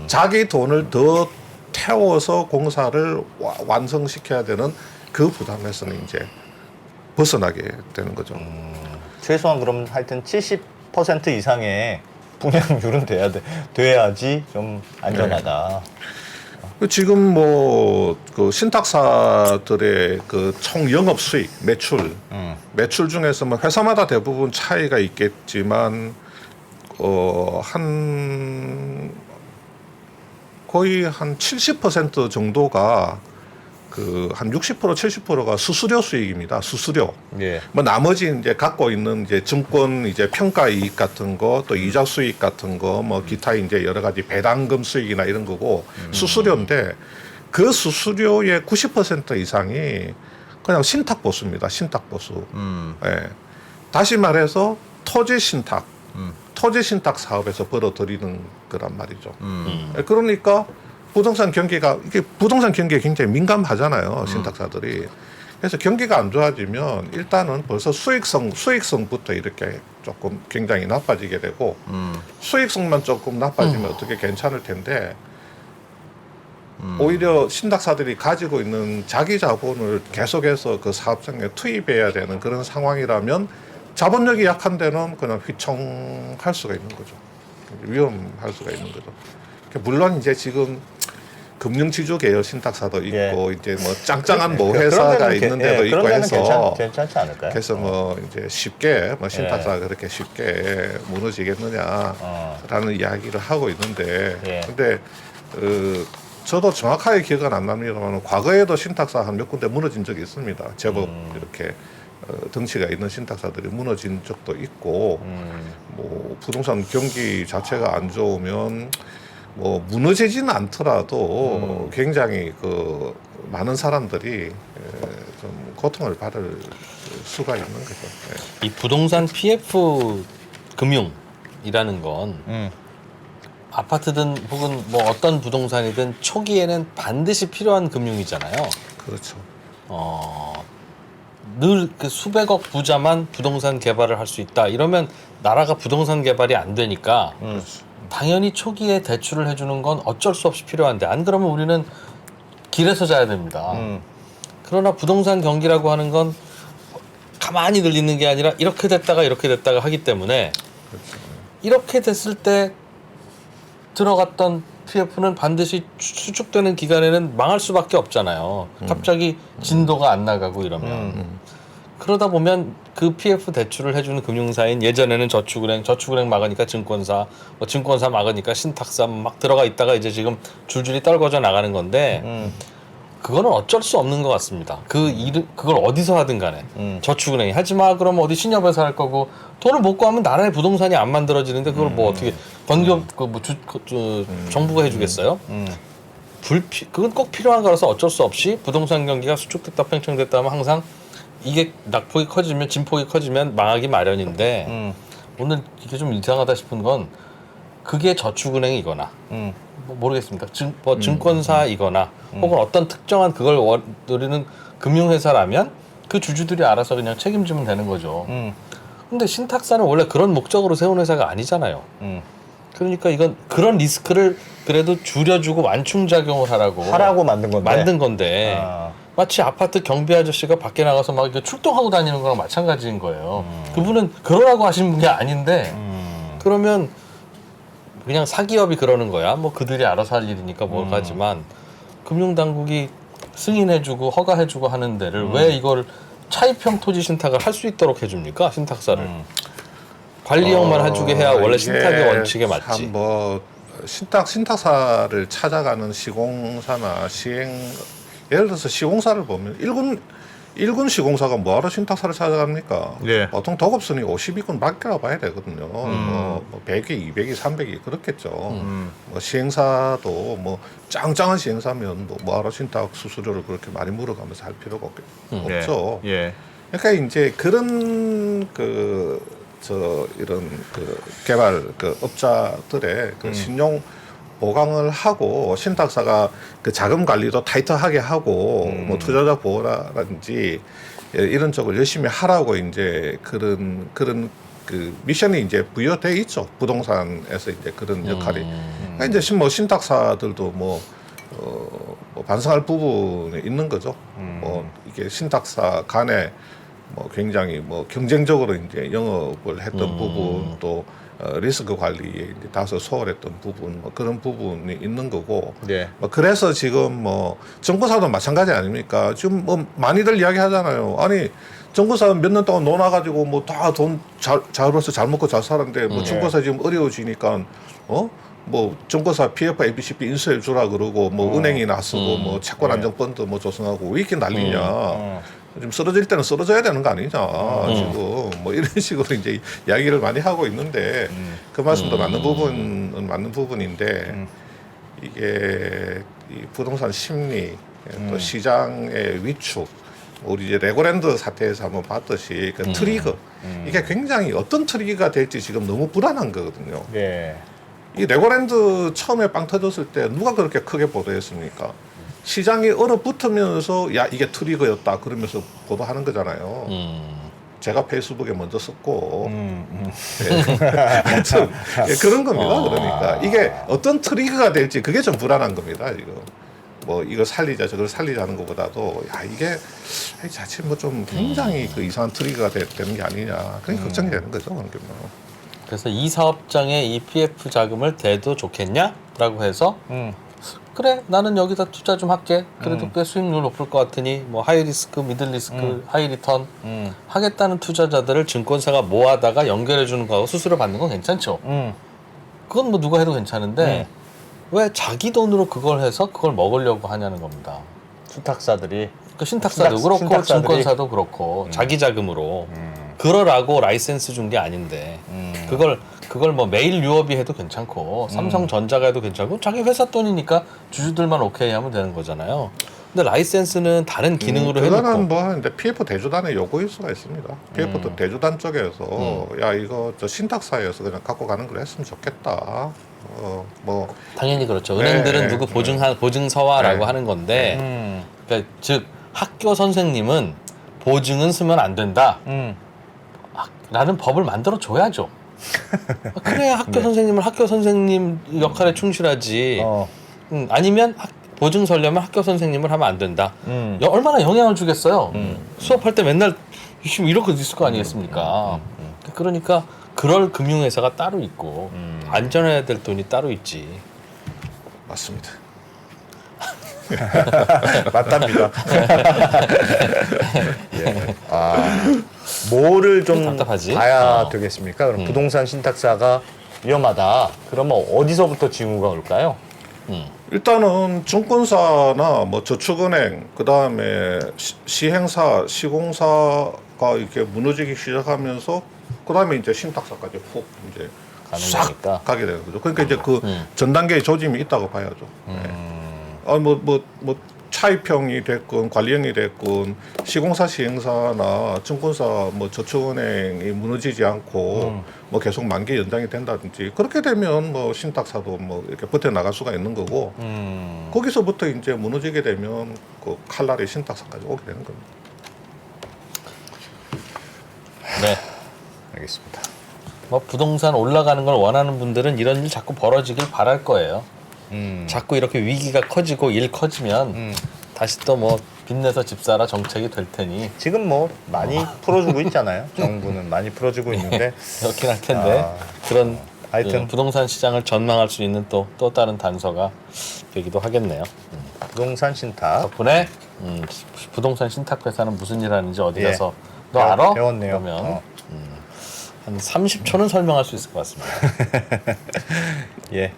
D: 자기 돈을 더 태워서 공사를 완성시켜야 되는 그 부담에서는 이제 벗어나게 되는 거죠.
E: 최소한 그럼 하여튼 70% 이상의 분양률은 돼야지 좀 안전하다.
D: 지금 뭐 그 신탁사들의 그 총 영업 수익, 매출 중에서 뭐 회사마다 대부분 차이가 있겠지만 한 거의 한 70% 정도가 그 한 60% 70%가 수수료 수익입니다. 수수료.
E: 예.
D: 뭐 나머지 이제 갖고 있는 이제 증권 이제 평가 이익 같은 거 또 이자 수익 같은 거 뭐 기타 이제 여러 가지 배당금 수익이나 이런 거고 수수료인데 그 수수료의 90% 이상이 그냥 신탁 보수입니다. 신탁 보수. 예. 다시 말해서 토지 신탁 사업에서 벌어들이는 거란 말이죠. 예, 그러니까 부동산 경기가 굉장히 민감하잖아요. 신탁사들이. 그래서 경기가 안 좋아지면 일단은 벌써 수익성부터 이렇게 조금 굉장히 나빠지게 되고 수익성만 조금 나빠지면 어떻게 괜찮을 텐데 오히려 신탁사들이 가지고 있는 자기 자본을 계속해서 그 사업장에 투입해야 되는 그런 상황이라면 자본력이 약한 데는 그냥 휘청할 수가 있는 거죠. 위험할 수가 있는 거죠. 물론 이제 지금 금융지주 계열 신탁사도 있고
E: 예.
D: 이제 뭐 짱짱한 뭐 회사가 있는 데도 있고 해서
E: 괜찮지 않을까요?
D: 그래서 뭐 이제 쉽게 뭐 신탁사가 그렇게 쉽게 무너지겠느냐라는 이야기를 하고 있는데
E: 예.
D: 근데 저도 정확하게 기억은 안 납니다만 과거에도 신탁사 한 몇 군데 무너진 적이 있습니다. 제법 이렇게 덩치가 있는 신탁사들이 무너진 적도 있고 뭐 부동산 경기 자체가 안 좋으면 뭐 무너지지는 않더라도 굉장히 그 많은 사람들이 좀 고통을 받을 수가 있는 거죠. 예.
B: 이 부동산 PF 금융이라는 건 아파트든 혹은 뭐 어떤 부동산이든 초기에는 반드시 필요한 금융이잖아요.
D: 그렇죠.
B: 늘 그 수백억 부자만 부동산 개발을 할 수 있다. 이러면 나라가 부동산 개발이 안 되니까 당연히 초기에 대출을 해주는 건 어쩔 수 없이 필요한데 안 그러면 우리는 길에서 자야 됩니다. 그러나 부동산 경기라고 하는 건 가만히 들리는 게 아니라 이렇게 됐다가 하기 때문에 이렇게 됐을 때 들어갔던 PF는 반드시 수축되는 기간에는 망할 수밖에 없잖아요. 갑자기 진도가 안 나가고 이러면. 그러다 보면 그 PF 대출을 해주는 금융사인 예전에는 저축은행 막으니까 증권사, 뭐 증권사 막으니까 신탁사 막 들어가 있다가 이제 지금 줄줄이 떨궈져 나가는 건데 그거는 어쩔 수 없는 것 같습니다. 그걸 어디서 하든 간에 저축은행이 하지마 그러면 어디 신협에서 할 거고 돈을 못 구하면 나라의 부동산이 안 만들어지는데 그걸 뭐 어떻게 정부가 해주겠어요? 그건 꼭 필요한 거라서 어쩔 수 없이 부동산 경기가 수축됐다 팽창됐다 하면 항상 이게 낙폭이 커지면 진폭이 커지면 망하기 마련인데 오늘 이게 좀 이상하다 싶은 건 그게 저축은행이거나 뭐 모르겠습니다. 증권사이거나 혹은 어떤 특정한 그걸 노리는 금융회사라면 그 주주들이 알아서 그냥 책임지면 되는 거죠. 근데 신탁사는 원래 그런 목적으로 세운 회사가 아니잖아요. 그러니까 이건 그런 리스크를 그래도 줄여주고 완충작용을 하라고
E: 만든 건데.
B: 마치 아파트 경비 아저씨가 밖에 나가서 막 이렇게 출동하고 다니는 거랑 마찬가지인 거예요. 그분은 그러라고 하신 게 아닌데 그러면 그냥 사기업이 그러는 거야. 뭐 그들이 알아서 할 일이니까 뭘 하지만 금융당국이 승인해주고 허가해주고 하는 데를 왜 이걸 차입형 토지 신탁을 할 수 있도록 해줍니까? 신탁사를. 관리형만 해주게 해야 원래 신탁의 원칙에 맞지.
D: 참 뭐 신탁사를 찾아가는 시공사나 예를 들어서 시공사를 보면 일군 시공사가 뭐하러 신탁사를 찾아갑니까?
E: 예.
D: 보통 도급선이 50위권 밖이라고 봐야 되거든요. 뭐 100위, 200위, 300위 그렇겠죠. 뭐 시행사도 뭐 짱짱한 시행사면 뭐하러 신탁 수수료를 그렇게 많이 물어가면서 할 필요가 없죠.
E: 예.
D: 그러니까 이제 그런 이런 개발 업자들의 신용 보강을 하고 신탁사가 자금 관리도 타이트하게 하고 뭐 투자자 보호라든지 이런 쪽을 열심히 하라고 이제 그런 미션이 이제 부여돼 있죠. 부동산에서 이제 그런 역할이. 그러니까 이제 뭐 신탁사들도 뭐 반성할 부분이 있는 거죠. 뭐 이게 신탁사 간에 뭐 굉장히 뭐 경쟁적으로 이제 영업을 했던 부분 또 리스크 관리에 이제 다소 소홀했던 부분 뭐 그런 부분이 있는 거고
E: 예.
D: 뭐 그래서 지금 뭐 정부사도 마찬가지 아닙니까? 지금 뭐 많이들 이야기하잖아요. 아니 정부사 몇 년 동안 논아가지고 뭐 다 돈 잘 벌어서 잘 먹고 잘 살았는데 뭐 정부사 지금 어려워지니까 뭐 정부사 PF, ABCP 인수해 주라 그러고 뭐 은행이 나서고 뭐 채권 안정 펀드 뭐 조성하고 왜 이렇게 난리냐? 좀 쓰러질 때는 쓰러져야 되는 거 아니냐 지금 뭐 이런 식으로 이제 이야기를 많이 하고 있는데 그 말씀도 맞는 부분은 맞는 부분인데 이게 이 부동산 심리 또 시장의 위축 우리 이제 레고랜드 사태에서 한번 봤듯이 그 트리거 이게 굉장히 어떤 트리거가 될지 지금 너무 불안한 거거든요.
E: 예.
D: 이 레고랜드 처음에 빵 터졌을 때 누가 그렇게 크게 보도했습니까? 시장이 얼어붙으면서 야 이게 트리거였다 그러면서 보도하는 거잖아요. 제가 페이스북에 먼저 썼고 하여튼 그런 겁니다. 그러니까 이게 어떤 트리거가 될지 그게 좀 불안한 겁니다. 지금 뭐 이거 살리자 저걸 살리자는 것보다도 야 이게 자칫 뭐 좀 굉장히 그 이상한 트리거가 되는 게 아니냐 그런 걱정이 되는 거죠. 그런 게 뭐.
B: 그래서 이 사업장에 이 PF 자금을 대도 좋겠냐라고 해서 그래 나는 여기다 투자 좀 할게. 그래도 꽤 수익률 높을 것 같으니 뭐 하이 리스크, 미들 리스크, 하이 리턴 하겠다는 투자자들을 증권사가 모아다가 연결해 주는 거하고 수수료 받는 건 괜찮죠. 그건 뭐 누가 해도 괜찮은데 왜 자기 돈으로 그걸 해서 그걸 먹으려고 하냐는 겁니다.
E: 신탁사들이
B: 그러니까 신탁사도 그렇고
E: 신탁사들이.
B: 증권사도 그렇고 자기 자금으로 그러라고 라이센스 준 게 아닌데 그걸 뭐 매일 유업이 해도 괜찮고 삼성전자가 해도 괜찮고 자기 회사 돈이니까 주주들만 오케이 하면 되는 거잖아요. 근데 라이센스는 다른 기능으로 해놓고
D: 그거는 뭐 근데 PF 대주단의 요구일 수가 있습니다. PF도 대주단 쪽에서 야 이거 저 신탁사에서 그냥 갖고 가는 걸 했으면 좋겠다. 뭐
B: 당연히 그렇죠.
D: 네,
B: 은행들은 누구 보증서와라고
D: 네.
B: 하는 건데 그러니까 즉 학교 선생님은 보증은 쓰면 안 된다. 라는 법을 만들어 줘야죠. 그래야 학교 선생님은 학교 선생님 역할에 충실하지. 아니면 보증 서려면 학교 선생님을 하면 안 된다. 얼마나 영향을 주겠어요. 수업할 때 맨날 이렇게 있을 거 아니겠습니까? 그러니까 그럴 금융회사가 따로 있고 안전해야 될 돈이 따로 있지.
D: 맞습니다.
E: 맞답니다. 예. 뭐를 좀
B: 답답하지?
E: 봐야 되겠습니까? 그럼 부동산 신탁사가 위험하다. 그러면 어디서부터 징후가 올까요?
D: 일단은 증권사나 뭐 저축은행 그다음에 시행사, 시공사가 이렇게 무너지기 시작하면서 그다음에 이제 신탁사까지 훅 이제
E: 가는
D: 싹
E: 거니까.
D: 가게 되는 거죠. 그러니까 이제 그 전 단계의 조짐이 있다고 봐야죠. 뭐 차입형이 됐건 관리형이 됐건 시공사 시행사나 증권사 뭐 저축은행이 무너지지 않고 뭐 계속 만기 연장이 된다든지 그렇게 되면 뭐 신탁사도 뭐 이렇게 버텨 나갈 수가 있는 거고 거기서부터 이제 무너지게 되면 그 칼날이 신탁사까지 오게 되는 겁니다.
B: 네.
E: 알겠습니다.
B: 뭐 부동산 올라가는 걸 원하는 분들은 이런 일 자꾸 벌어지길 바랄 거예요. 자꾸 이렇게 위기가 커지고 일 커지면 다시 또 뭐 빚내서 집 사라 정책이 될 테니
C: 지금 뭐 많이 풀어주고 있잖아요. 정부는 많이 풀어주고 있는데
B: 그렇긴 할 텐데 그런
C: 하여튼
B: 그 부동산 시장을 전망할 수 있는 또 다른 단서가 되기도 하겠네요.
C: 부동산 신탁
B: 덕분에 부동산 신탁 회사는 무슨 일 하는지 어디
C: 예.
B: 가서 너 알아?
C: 배웠네요.
B: 그러면 한 30초는 설명할 수 있을 것 같습니다.
C: 예.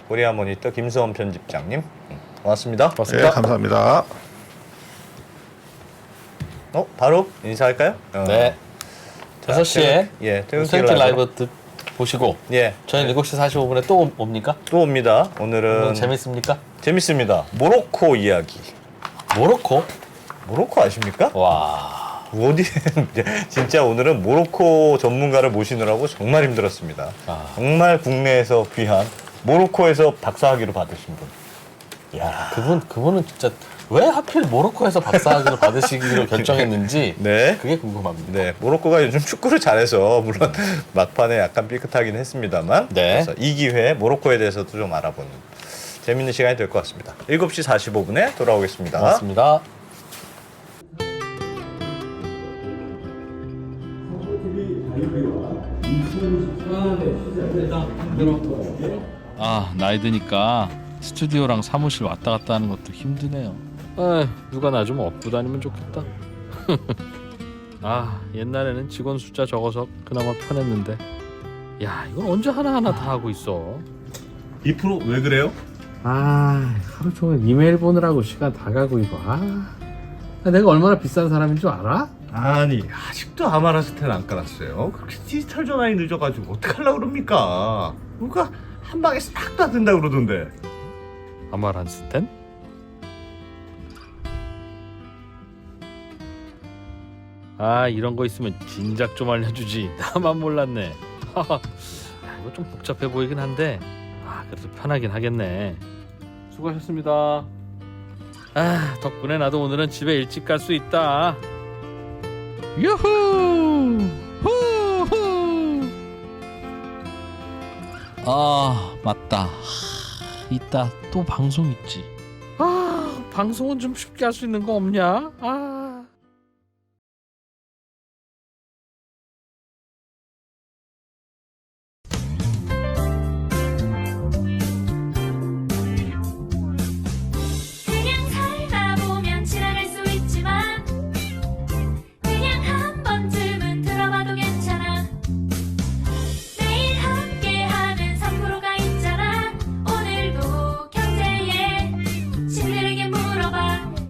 C: 코리아 모니터 김수원 편집장님 고맙습니다.
D: 예, 감사합니다.
C: 바로 인사할까요?
B: 네. 5시에
C: 예,
B: 퇴근길 라이브 보시고
C: 예,
B: 저희는 7시 45분에 또 옵니까?
C: 또 옵니다. 오늘은
B: 재밌습니까?
C: 재밌습니다. 모로코 이야기. 모로코 아십니까?
B: 와.
C: 어디 진짜 오늘은 모로코 전문가를 모시느라고 정말 힘들었습니다. 정말 국내에서 귀한 모로코에서 박사학위를 받으신 분. 야,
B: 그분은 진짜 왜 하필 모로코에서 박사학위를 받으시기로 결정했는지
C: 네.
B: 그게 궁금합니다.
C: 네, 모로코가 요즘 축구를 잘해서 물론 막판에 약간 삐끗하긴 했습니다만
B: 네.
C: 그래서 이 기회에 모로코에 대해서도 좀 알아보는 재밌는 시간이 될 것 같습니다. 7시 45분에 돌아오겠습니다.
B: 고맙습니다. 나이 드니까 스튜디오랑 사무실 왔다 갔다 하는 것도 힘드네요. 누가 나 좀 업고 다니면 좋겠다. 옛날에는 직원 숫자 적어서 그나마 편했는데 야 이건 언제 하나하나 다 하고 있어.
C: 2% 왜 그래요?
B: 하루 종일 이메일 보느라고 시간 다 가고 이거. 내가 얼마나 비싼 사람인 줄 알아?
C: 아니 아직도 아마라스텐 안 깔았어요. 그렇게 디지털 전환이 늦어가지고 어떡하려고 그럽니까? 누가 한 방에 싹 다 된다 그러던데.
B: 아마란스텐? 이런 거 있으면 진작 좀 알려주지. 나만 몰랐네. 이거 좀 복잡해 보이긴 한데 그래도 편하긴 하겠네. 수고하셨습니다. 덕분에 나도 오늘은 집에 일찍 갈 수 있다. 유후! 후후! 맞다. 이따 또 방송 있지. 방송은 좀 쉽게 할 수 있는 거 없냐?